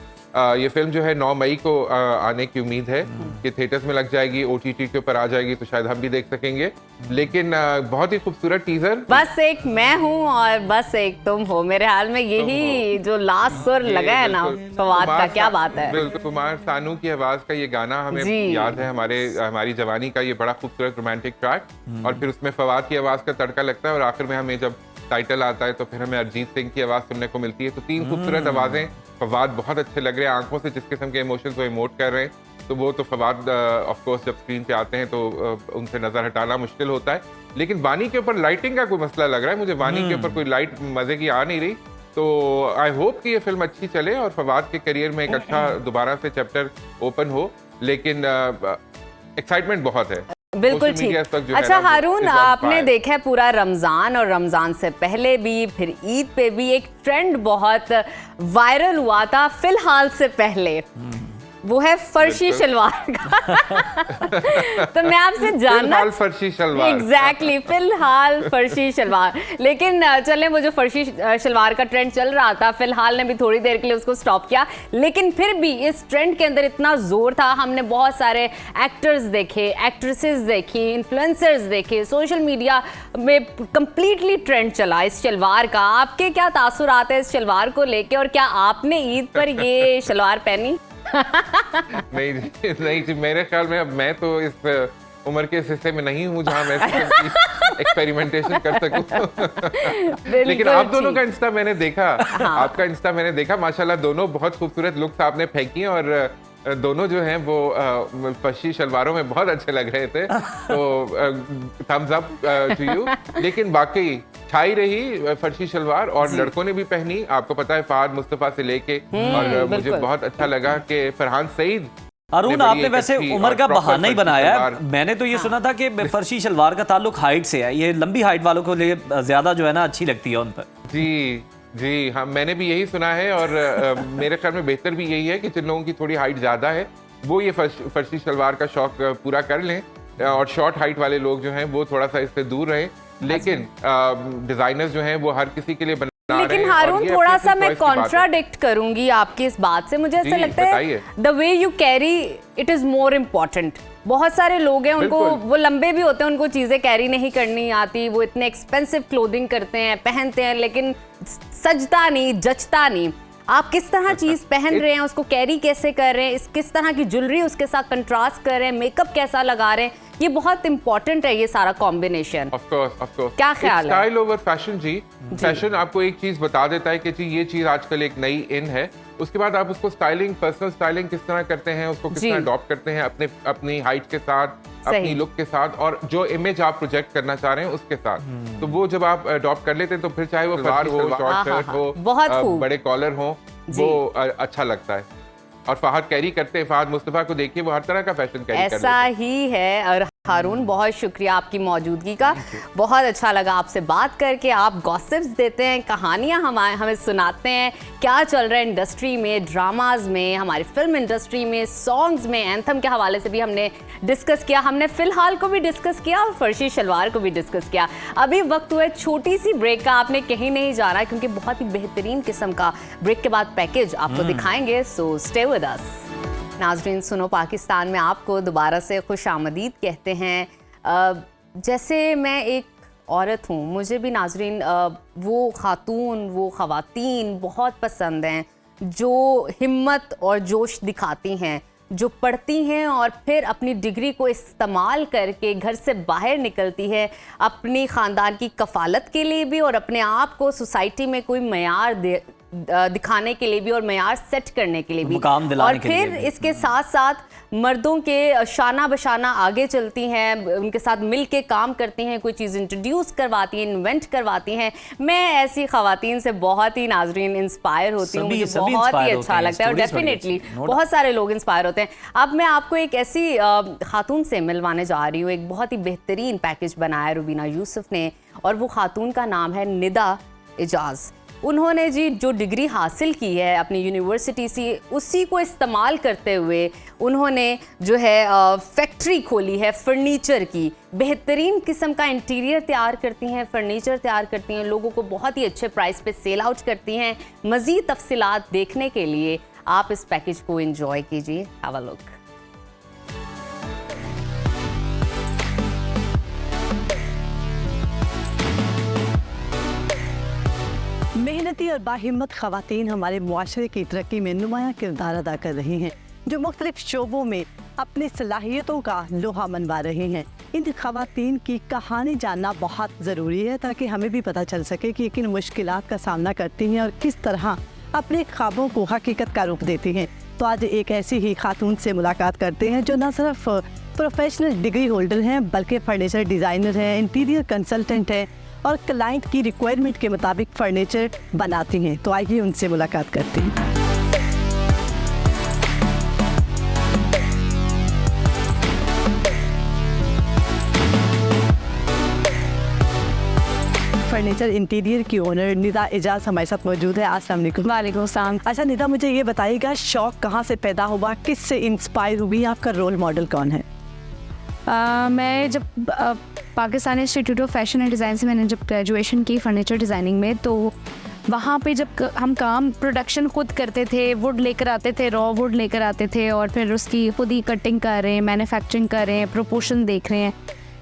[SPEAKER 7] ये फिल्म जो है 9 मई को आने की उम्मीद है कि थिएटर्स में लग जाएगी, OTT के ऊपर आ जाएगी, तो शायद हम भी देख सकेंगे। लेकिन बहुत ही खूबसूरत टीजर।
[SPEAKER 2] बस एक मैं हूँ और बस एक तुम हो, मेरे हाल में यही जो लास्ट सुर लगा है ना फवाद का, क्या बात है।
[SPEAKER 7] बिल्कुल, कुमार सानू की आवाज का ये गाना हमें याद है, हमारी जवानी का ये बड़ा खूबसूरत रोमांटिक ट्रैक, और फिर उसमें फवाद की आवाज का तड़का लगता है और आखिर में हमें जब टाइटल आता है तो फिर हमें अरिजीत सिंह की आवाज सुनने को मिलती है। तो 3 खूबसूरत आवाजें, फवाद बहुत अच्छे लग रहे हैं, आंखों से जिस किस्म के इमोशंस वो इमोट कर रहे हैं, तो वो तो फवाद ऑफ कोर्स जब स्क्रीन पे आते हैं तो उनसे नजर हटाना मुश्किल होता है। लेकिन वानी के ऊपर लाइटिंग का कोई मसला लग रहा है मुझे, वानी के ऊपर कोई लाइट मजे की आ नहीं रही। तो आई होप कि ये फिल्म अच्छी चले और फवाद के करियर में एक अच्छा दोबारा से चैप्टर ओपन हो, लेकिन एक्साइटमेंट बहुत है।
[SPEAKER 2] बिल्कुल ठीक। अच्छा हारून, आपने देखा है पूरा रमजान, और रमजान से पहले भी, फिर ईद पे भी एक ट्रेंड बहुत वायरल हुआ था फिलहाल से पहले, वो है फर्शी शलवार का। तो मैं आपसे जानना,
[SPEAKER 7] फिलहाल फर्शी शलवार,
[SPEAKER 2] एग्जैक्टली फिलहाल फर्शी शलवार। लेकिन चले, वो जो फर्शी शलवार का ट्रेंड चल रहा था, फिलहाल ने भी थोड़ी देर के लिए उसको स्टॉप किया, लेकिन फिर भी इस ट्रेंड के अंदर इतना जोर था। हमने बहुत सारे एक्टर्स देखे, एक्ट्रेसेस देखी, इन्फ्लुएंसर्स देखे, सोशल मीडिया में कंप्लीटली ट्रेंड चला इस शलवार का। आपके क्या तासुरात है इस शलवार को लेके, और क्या आपने ईद पर ये शलवार पहनी?
[SPEAKER 7] नहीं जी, मेरे ख्याल में अब मैं तो इस उम्र के हिस्से में नहीं हूँ जहाँ मैं एक्सपेरिमेंटेशन कर सकूं। लेकिन आप दोनों का इंस्टा मैंने देखा, आपका इंस्टा मैंने देखा, माशाल्लाह दोनों बहुत खूबसूरत लुक्स आपने फेंकी, और दोनों जो हैं वो फर्शी शलवारों में बहुत अच्छे लग रहे थे, तो थम्स अप टू यू। लेकिन वाकई छाई रही फर्शी शलवार, और लड़कों ने भी पहनी, आपको पता है फहद मुस्तफा से लेके, और मुझे बहुत अच्छा लगा कि फरहान सईद।
[SPEAKER 1] अरुण, आपने वैसे उम्र का बहाना ही बनाया है। मैंने तो ये सुना था कि फर्शी शलवार का ताल्लुक हाइट से है, ये लंबी हाइट वालों को लिए ज्यादा जो है ना अच्छी लगती है उन पर।
[SPEAKER 7] जी हाँ, मैंने भी यही सुना है, और मेरे ख्याल में बेहतर भी यही है कि जिन लोगों की थोड़ी हाइट ज़्यादा है वो ये फर्शी शलवार का शौक पूरा कर लें, और शॉर्ट हाइट वाले लोग जो हैं वो थोड़ा सा इससे दूर रहें। लेकिन डिज़ाइनर्स जो हैं वो हर किसी के लिए बना रहे हैं।
[SPEAKER 2] लेकिन हारून, थोड़ा सा मैं कॉन्ट्राडिक्ट करूंगी आपकी इस बात से। मुझे ऐसा लगता है the way you carry it is more important. बहुत सारे लोग हैं, उनको वो लंबे भी होते हैं, उनको चीजें कैरी नहीं करनी आती, वो इतने एक्सपेंसिव क्लोथिंग करते हैं, पहनते हैं, लेकिन सजता नहीं, जचता नहीं। आप किस तरह चीज पहन रहे हैं, उसको कैरी कैसे कर रहे हैं, किस तरह की ज्वेलरी उसके साथ कंट्रास्ट कर रहे हैं, मेकअप कैसा लगा रहे हैं, ये बहुत इंपॉर्टेंट है, ये सारा कॉम्बिनेशन।
[SPEAKER 7] ऑफ कोर्स
[SPEAKER 2] क्या ख्याल है?
[SPEAKER 7] स्टाइल ओवर फैशन जी। फैशन आपको एक चीज बता देता है कि जी ये चीज आजकल एक नई इन है, उसके बाद आप उसको स्टाइलिंग, पर्सनल स्टाइलिंग किस तरह करते हैं, उसको किस तरह अडॉप्ट करते हैं अपनी हाइट के साथ, अपनी लुक के साथ, और जो इमेज आप प्रोजेक्ट करना चाह रहे हैं उसके साथ। तो वो जब आप अडॉप्ट कर लेते हैं तो फिर चाहे वो सलवार हो, शॉर्ट शर्ट हो, बड़े कॉलर हो, वो अच्छा लगता है। और फहद कैरी करते हैं। फहद मुस्तफ़ा को देखिए, वो हर तरह का फैशन कैरी कर लेते
[SPEAKER 2] ऐसा
[SPEAKER 7] हैं।
[SPEAKER 2] ही है। और हारून, बहुत शुक्रिया आपकी मौजूदगी का, बहुत अच्छा लगा आपसे बात करके। आप गॉसिप्स देते हैं, कहानियां हमें सुनाते हैं, क्या चल रहा है इंडस्ट्री में, ड्रामाज में, हमारी फिल्म इंडस्ट्री में, सॉन्ग्स में। एंथम के हवाले से भी हमने डिस्कस किया, हमने फिलहाल को भी डिस्कस किया और फर्शी शलवार को भी डिस्कस किया। अभी वक्त हुआ छोटी सी ब्रेक का, आपने कहीं नहीं जाना क्योंकि बहुत ही बेहतरीन किस्म का ब्रेक के बाद पैकेज आपको दिखाएंगे, सो स्टे विद अस। नाजरीन, सुनो पाकिस्तान में आपको दोबारा से खुश आमदीद कहते हैं। जैसे मैं एक औरत हूँ, मुझे भी नाजरीन वो खातून, वो ख़वातीन बहुत पसंद हैं जो हिम्मत और जोश दिखाती हैं, जो पढ़ती हैं और फिर अपनी डिग्री को इस्तेमाल करके घर से बाहर निकलती है अपनी ख़ानदान की कफ़ालत के लिए भी और अपने आप को सोसाइटी में कोई मयार दिखाने के लिए भी और मयार सेट करने के लिए भी,
[SPEAKER 1] मुकाम दिलाने
[SPEAKER 2] और
[SPEAKER 1] के लिए
[SPEAKER 2] फिर
[SPEAKER 1] भी।
[SPEAKER 2] इसके साथ साथ मर्दों के शाना बशाना आगे चलती हैं, उनके साथ मिल के काम करती हैं, कोई चीज़ इंट्रोड्यूस करवाती हैं, इन्वेंट करवाती हैं। मैं ऐसी ख़वातीन से बहुत ही नाजरीन इंस्पायर होती हूँ, मुझे
[SPEAKER 1] सभी
[SPEAKER 2] बहुत ही
[SPEAKER 1] इंस्पायर
[SPEAKER 2] अच्छा
[SPEAKER 1] होते हैं,
[SPEAKER 2] लगता है और
[SPEAKER 1] stories बड़ी
[SPEAKER 2] डेफिनेटली
[SPEAKER 1] अच्छी, no
[SPEAKER 2] बहुत सारे लोग इंस्पायर होते हैं। अब मैं आपको एक ऐसी खातून से मिलवाने जा रही हूँ, एक बहुत ही बेहतरीन पैकेज बनाया रुबीना यूसुफ ने, और वो खातून का नाम है निदा एजाज। उन्होंने जी जो डिग्री हासिल की है अपनी यूनिवर्सिटी से, उसी को इस्तेमाल करते हुए उन्होंने जो है फैक्ट्री खोली है फर्नीचर की। बेहतरीन किस्म का इंटीरियर तैयार करती हैं, फर्नीचर तैयार करती हैं, लोगों को बहुत ही अच्छे प्राइस पे सेल आउट करती हैं। मज़ीद तफसीलात देखने के लिए आप इस पैकेज को एंजॉय कीजिए। Have a look.
[SPEAKER 8] मेहनती और बाहिम्मत ख़वातीन हमारे मुआशरे की तरक्की में नुमायाँ किरदार अदा कर रही हैं, जो मुख्तलिफ शोबों में अपनी सलाहियतों का लोहा मनवा रही हैं। इन ख़वातीन की कहानी जानना बहुत ज़रूरी है ताकि हमें भी पता चल सके कि किन मुश्किलात का सामना करती हैं और किस तरह अपने ख्वाबों को हकीकत का रूप देती हैं। तो आज एक ऐसी ही खातून से मुलाकात करते हैं जो न सिर्फ प्रोफेशनल डिग्री होल्डर हैं बल्कि फर्नीचर डिज़ाइनर हैं, इंटीरियर कंसल्टेंट हैं और क्लाइंट की रिक्वायरमेंट के मुताबिक फर्नीचर बनाती हैं। तो आइए उनसे मुलाकात करते हैं। फर्नीचर इंटीरियर की ओनर निदा एजाज हमारे साथ मौजूद है। अस्सलाम वालेकुम।
[SPEAKER 9] वालेकुम सलाम।
[SPEAKER 8] अच्छा निदा, मुझे ये बताइएगा शौक कहाँ से पैदा हुआ, किस से इंस्पायर हुई, आपका रोल मॉडल कौन है?
[SPEAKER 9] मैं जब Pakistan institute of fashion and design से मैंने जब ग्रेजुएशन की फर्नीचर डिज़ाइनिंग में, तो वहाँ पे जब हम काम प्रोडक्शन खुद करते थे, वुड लेकर आते थे, रॉ वुड लेकर आते थे और फिर उसकी खुद ही कटिंग कर रहे हैं, मैन्युफैक्चरिंग कर रहे हैं, प्रोपोर्शन देख रहे हैं,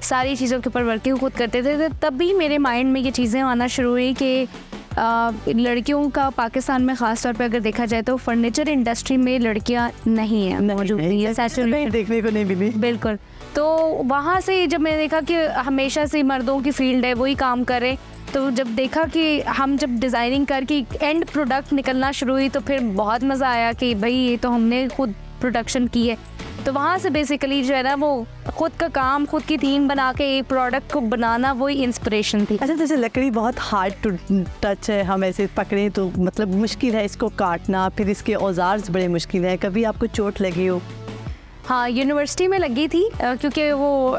[SPEAKER 9] सारी चीज़ों के ऊपर वर्किंग खुद करते थे। तभी मेरे माइंड में ये चीज़ें आना शुरू हुई कि लड़कियों का पाकिस्तान में ख़ास तौर पे अगर देखा जाए तो फर्नीचर इंडस्ट्री में लड़कियां नहीं हैं मौजूद,
[SPEAKER 8] देखने को नहीं मिली।
[SPEAKER 9] बिल्कुल। तो वहाँ से जब मैंने देखा कि हमेशा से मर्दों की फील्ड है, वही काम करें, तो जब देखा कि हम जब डिज़ाइनिंग करके एंड प्रोडक्ट निकलना शुरू हुई तो फिर बहुत मज़ा आया कि भाई ये तो हमने खुद प्रोडक्शन की है। तो वहाँ से बेसिकली जो है ना वो खुद का काम, खुद की थीम बना के एक प्रोडक्ट को बनाना, वही इंस्पिरेशन थी।
[SPEAKER 8] अच्छा, जैसे लकड़ी बहुत हार्ड टू टच है, हम ऐसे पकड़ें तो मतलब मुश्किल है इसको काटना, फिर इसके औजार्स बड़े मुश्किल हैं, कभी आपको चोट लगी हो?
[SPEAKER 9] हाँ, यूनिवर्सिटी में लगी थी क्योंकि वो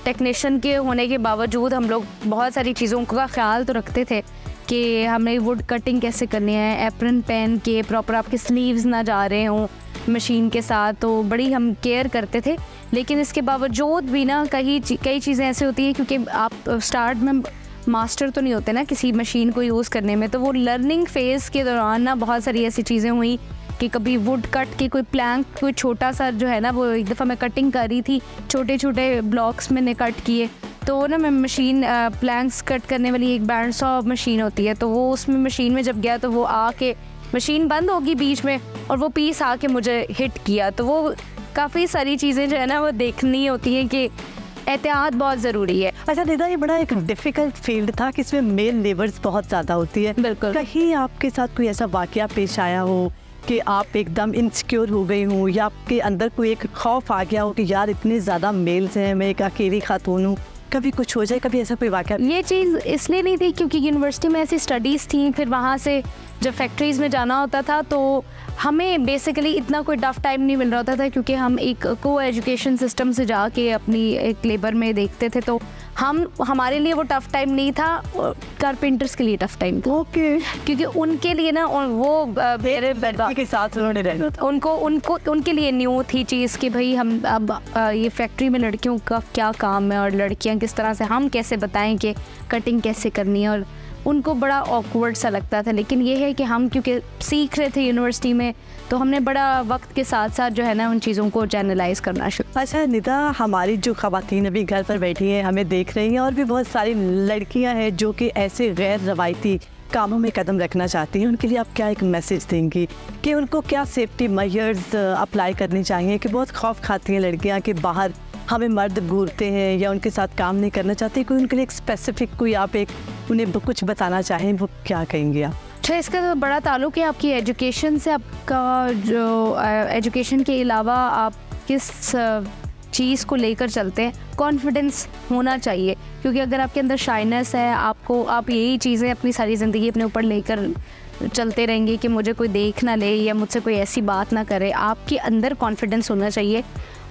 [SPEAKER 9] टेक्नीशियन के होने के बावजूद हम लोग बहुत सारी चीज़ों का ख्याल तो रखते थे कि हमें वुड कटिंग कैसे करनी है, एप्रन पहन के प्रॉपर आपके स्लीव्स ना जा रहे हों मशीन के साथ, तो बड़ी हम केयर करते थे। लेकिन इसके बावजूद भी ना कई चीज़ें ऐसी होती हैं क्योंकि आप स्टार्ट में मास्टर तो नहीं होते ना किसी मशीन को यूज़ करने में, तो वो लर्निंग फेज़ के दौरान ना बहुत सारी ऐसी चीज़ें हुई कि कभी वुड कट के कोई प्लैंक, कोई छोटा सा जो है ना, वो एक दफ़ा मैं कटिंग कर रही थी, छोटे छोटे ब्लॉक्स मैंने कट किए, तो ना मैं मशीन प्लैंक्स कट करने वाली एक बैंड सॉ मशीन होती है, तो वो उसमें मशीन में जब गया तो वो आके मशीन बंद होगी बीच में और वो पीस आके मुझे हिट किया। तो वो काफ़ी सारी चीज़ें जो है ना वो देखनी होती हैं कि एहतियात बहुत ज़रूरी है।
[SPEAKER 8] अच्छा निदा, ये बड़ा एक डिफ़िकल्ट फील्ड था कि इसमें मेल लेबर्स बहुत ज़्यादा होती है।
[SPEAKER 9] बिल्कुल।
[SPEAKER 8] कहीं आपके साथ कोई ऐसा वाक़या पेश आया हो कि आप एकदम इनसिक्योर हो गई हूँ या आपके अंदर कोई एक खौफ आ गया हो कि यार इतने ज़्यादा मेल्स हैं, मैं एक अकेली खातून हूँ, कभी कुछ हो जाए, कभी ऐसा कोई वाक़या?
[SPEAKER 9] ये चीज़ इसलिए नहीं थी क्योंकि यूनिवर्सिटी में ऐसी स्टडीज़ थी, फिर वहाँ से जब फैक्ट्रीज़ में जाना होता था तो हमें बेसिकली इतना कोई टफ टाइम नहीं मिल रहा होता था, क्योंकि हम एक को एजुकेशन सिस्टम से जाके अपनी एक लेबर में देखते थे, तो हमारे लिए वो टफ टाइम नहीं था, कारपेंटर्स के लिए टफ टाइम था।
[SPEAKER 8] ओके।
[SPEAKER 9] क्योंकि उनके लिए ना वो
[SPEAKER 8] मेरे बेटे के साथ उन्होंने रहना था।
[SPEAKER 9] उनको उनके लिए न्यू थी चीज़ कि भाई हम अब ये फैक्ट्री में लड़कियों का क्या काम है और लड़कियां किस तरह से, हम कैसे बताएं कि कटिंग कैसे करनी है, और उनको बड़ा ऑकवर्ड सा लगता था। लेकिन ये है कि हम क्योंकि सीख रहे थे यूनिवर्सिटी में, तो हमने बड़ा वक्त के साथ साथ जो है ना उन चीज़ों को चैनलाइज करना शुरू।
[SPEAKER 8] अच्छा निदा, हमारी जो ख़वातीन अभी घर पर बैठी हैं, हमें देख रही हैं, और भी बहुत सारी लड़कियां हैं जो कि ऐसे गैर रवायती कामों में कदम रखना चाहती हैं, उनके लिए आप क्या एक मैसेज देंगी कि उनको क्या सेफ्टी मेजर्स अप्लाई करनी चाहिए? कि बहुत खौफ खाती हैं लड़कियाँ कि बाहर हमें मर्द घूरते हैं या उनके साथ काम नहीं करना चाहते, कोई उनके लिए एक स्पेसिफिक कोई आप एक उन्हें कुछ बताना चाहें, वो क्या कहेंगे आप?
[SPEAKER 9] अच्छा, इसका तो बड़ा ताल्लुक है आपकी एजुकेशन से। आपका जो एजुकेशन के अलावा आप किस चीज़ को लेकर चलते हैं, कॉन्फिडेंस होना चाहिए। क्योंकि अगर आपके अंदर शाइनेस है, आप यही चीज़ें अपनी सारी ज़िंदगी अपने ऊपर लेकर चलते रहेंगे कि मुझे कोई देख ना ले या मुझसे कोई ऐसी बात ना करे, आपके अंदर कॉन्फिडेंस होना चाहिए।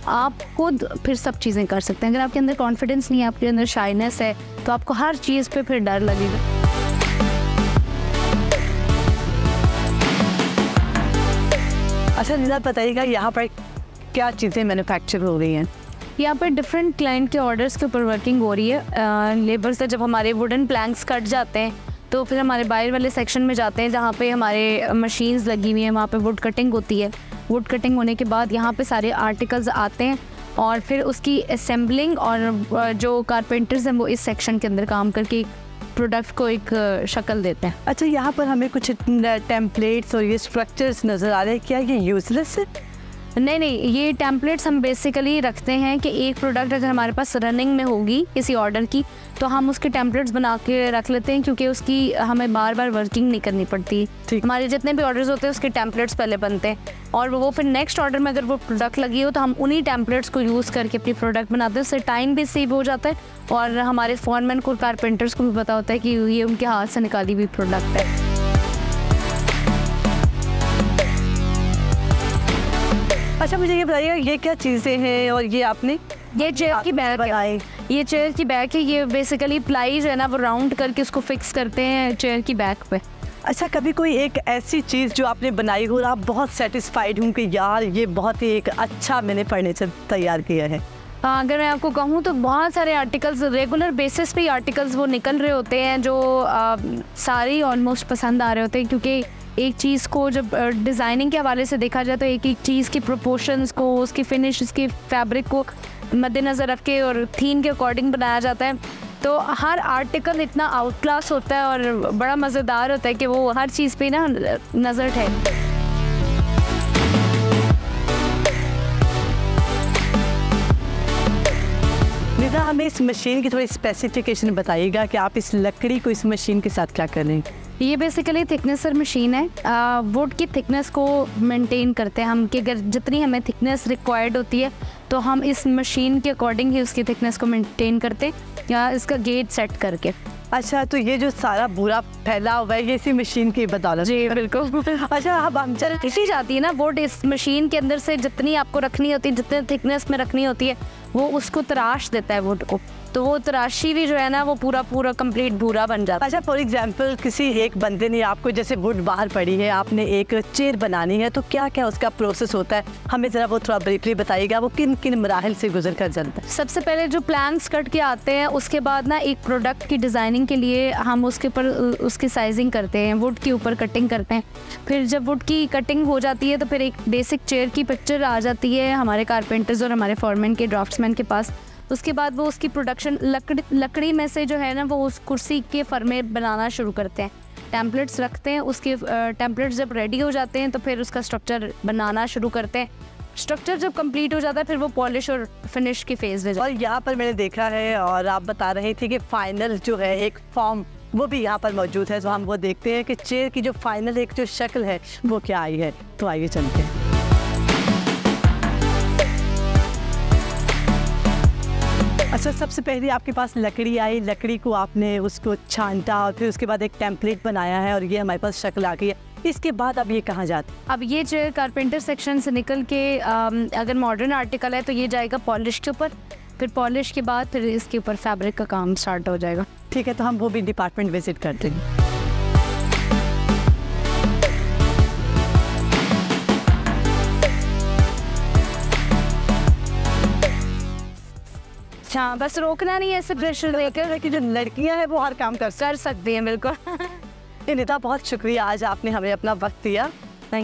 [SPEAKER 9] आप खुद फिर सब चीज़ें कर सकते हैं। अगर आपके अंदर कॉन्फिडेंस नहीं है, आपके अंदर शाइनेस है, तो आपको हर चीज़ पे फिर डर लगेगा।
[SPEAKER 8] अच्छा निदा, बताइएगा यहाँ पर क्या चीज़ें मैन्युफैक्चर हो रही हैं?
[SPEAKER 9] यहाँ पर डिफरेंट क्लाइंट के ऑर्डर्स के ऊपर वर्किंग हो रही है। लेबर से जब हमारे वुडन प्लैंक्स कट जाते हैं तो फिर हमारे बाहर वाले सेक्शन में जाते हैं जहाँ पे हमारे मशीन्स लगी हुई हैं, वहाँ पे वुड कटिंग होती है। वुड कटिंग होने के बाद यहाँ पे सारे आर्टिकल्स आते हैं और फिर उसकी असेंबलिंग, और जो कारपेंटर्स हैं वो इस सेक्शन के अंदर काम करके प्रोडक्ट को एक शक्ल देते हैं।
[SPEAKER 8] अच्छा, यहाँ पर हमें कुछ टेम्पलेट्स और ये स्ट्रक्चर्स नज़र आ रहे हैं, क्या ये यूजलेस है?
[SPEAKER 9] नहीं, ये टेम्पलेट्स हम बेसिकली रखते हैं कि एक प्रोडक्ट अगर हमारे पास रनिंग में होगी किसी ऑर्डर की, तो हम उसके टेम्पलेट्स बना के रख लेते हैं, क्योंकि उसकी हमें बार बार वर्किंग नहीं करनी पड़ती। हमारे जितने भी ऑर्डर्स होते हैं उसके टेम्पलेट्स पहले बनते हैं, और वो फिर नेक्स्ट ऑर्डर में अगर वो प्रोडक्ट लगी हो तो हम उन्हीं टेम्पलेट्स को यूज़ करके अपनी प्रोडक्ट बनाते हैं। उससे टाइम भी सेव हो जाता है और हमारे फोरमैन को, कारपेंटर्स को भी पता होता है कि ये उनके हाथ से निकाली हुई प्रोडक्ट है।
[SPEAKER 8] अच्छा, मुझे ये बताइए ये क्या चीज़ें हैं, और ये आपने
[SPEAKER 9] ये चेयर की बैग है। ये चेयर की बैग है। ये बेसिकली प्लाई जो है ना वो राउंड करके उसको फिक्स करते हैं चेयर की बैक पे।
[SPEAKER 8] अच्छा, कभी कोई एक ऐसी चीज़ जो आपने बनाई हो और आप बहुत सेटिस्फाइड हूँ कि यार ये बहुत ही एक अच्छा मैंने फर्नीचर तैयार किया है?
[SPEAKER 9] अगर मैं आपको कहूँ तो बहुत सारे आर्टिकल्स रेगुलर बेसिस पे आर्टिकल्स वो निकल रहे होते हैं जो सारी ऑलमोस्ट पसंद आ रहे होते हैं, क्योंकि एक चीज़ को जब डिज़ाइनिंग के हवाले से देखा जाए तो एक एक चीज़ की प्रोपोर्शंस को, उसकी फिनिश, उसकी फैब्रिक को मद्देनज़र रख के और थीम के अकॉर्डिंग बनाया जाता है। तो हर आर्टिकल इतना आउट क्लास होता है और बड़ा मज़ेदार होता है कि वो हर चीज़ पे ना नज़र ठहरता है।
[SPEAKER 8] निदा, हमें इस मशीन की थोड़ी स्पेसिफिकेशन बताइएगा कि आप इस लकड़ी को इस मशीन के साथ क्या कर रहे हैं?
[SPEAKER 9] ये बेसिकली थिकनेसर मशीन है। वुड की थिकनेस को मेंटेन करते हैं हम, कि अगर जितनी हमें थिकनेस रिक्वायर्ड होती है तो हम इस मशीन के अकॉर्डिंग ही उसकी थिकनेस को मेंटेन करते हैं, या इसका गेज सेट करके।
[SPEAKER 8] अच्छा, तो ये जो सारा बुरा फैला हुआ है ये इसी मशीन की बदौलत?
[SPEAKER 9] जी बिल्कुल।
[SPEAKER 8] अच्छा, अब हम चल
[SPEAKER 9] इसी जाती है ना वुड इस मशीन के अंदर से जितनी आपको रखनी होती है, जितने थिकनेस में रखनी होती है, वो उसको तराश देता है वुड को, तो वो तराशी भी जो है ना वो पूरा कंप्लीट भूरा बन जाता है।
[SPEAKER 8] अच्छा, फॉर एग्जांपल किसी एक बंदे ने आपको, जैसे वुड बाहर पड़ी है, आपने एक चेयर बनानी है, तो क्या क्या उसका प्रोसेस होता है, हमें ज़रा वो थोड़ा ब्रीफली बताइएगा, वो किन किन मराहिल से गुजर कर चलता है?
[SPEAKER 9] सबसे पहले जो प्लैंक्स कट के आते हैं, उसके बाद ना एक प्रोडक्ट की डिज़ाइनिंग के लिए हम उसके ऊपर उसकी साइजिंग करते हैं, वुड के ऊपर कटिंग करते हैं। फिर जब वुड की कटिंग हो जाती है तो फिर एक बेसिक चेयर की पिक्चर आ जाती है हमारे कारपेंटर्स और हमारे फॉरमैन के, ड्राफ्ट्समैन के पास। उसके बाद वो उसकी प्रोडक्शन लकड़ी में से जो है ना वो उस कुर्सी के फर्मे बनाना शुरू करते हैं, टेम्पलेट्स रखते हैं। उसके टेम्पलेट्स जब रेडी हो जाते हैं तो फिर उसका स्ट्रक्चर बनाना शुरू करते हैं। स्ट्रक्चर जब कंप्लीट हो जाता है फिर वो पॉलिश और फिनिश की फेज में।
[SPEAKER 8] और यहाँ पर मैंने देखा है और आप बता रहे थे कि फाइनल जो है एक फॉर्म वो भी यहाँ पर मौजूद है, तो हम वो देखते हैं कि चेयर की जो फाइनल एक जो शक्ल है वो क्या आई है। तो आइए चलते हैं। अच्छा, सबसे पहले आपके पास लकड़ी आई, लकड़ी को आपने उसको छांटा और फिर उसके बाद एक टेम्पलेट बनाया है और ये हमारे पास शक्ल आ गई है। इसके बाद अब ये कहाँ जाता है?
[SPEAKER 9] अब ये जो कारपेंटर सेक्शन से निकल के अगर मॉडर्न आर्टिकल है तो ये जाएगा पॉलिश के ऊपर, फिर पॉलिश के बाद फिर इसके ऊपर फैब्रिक का काम स्टार्ट हो जाएगा।
[SPEAKER 8] ठीक है, तो हम वो भी डिपार्टमेंट विजिट करते हैं।
[SPEAKER 9] अच्छा, बस रोकना नहीं है, ऐसे प्रेशर देकर
[SPEAKER 8] कि जो लड़कियां हैं वो हर काम कर
[SPEAKER 9] सकती हैं। बिल्कुल।
[SPEAKER 8] निता, बहुत शुक्रिया, आज आपने हमें अपना वक्त दिया।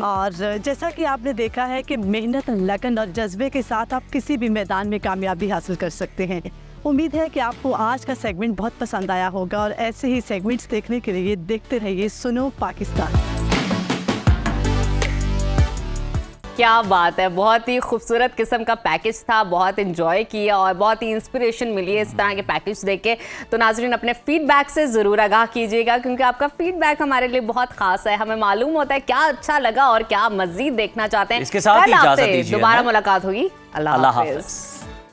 [SPEAKER 8] और जैसा कि आपने देखा है कि मेहनत, लगन और जज्बे के साथ आप किसी भी मैदान में कामयाबी हासिल कर सकते हैं। उम्मीद है कि आपको आज का सेगमेंट बहुत पसंद आया होगा और ऐसे ही सेगमेंट्स देखने के लिए देखते रहिए सुनो पाकिस्तान।
[SPEAKER 2] क्या बात है, बहुत ही खूबसूरत किस्म का पैकेज था, बहुत इंजॉय किया और बहुत ही इंस्पिरेशन मिली है इस तरह के पैकेज देख के। तो नाज़रीन, अपने फीडबैक से ज़रूर आगाह कीजिएगा क्योंकि आपका फीडबैक हमारे लिए बहुत खास है। हमें मालूम होता है क्या अच्छा लगा और क्या मज़ीद देखना चाहते हैं।
[SPEAKER 1] इसके साथ ही इजाज़त दीजिए,
[SPEAKER 2] दोबारा मुलाकात होगी। अल्लाह हाफ़िज़।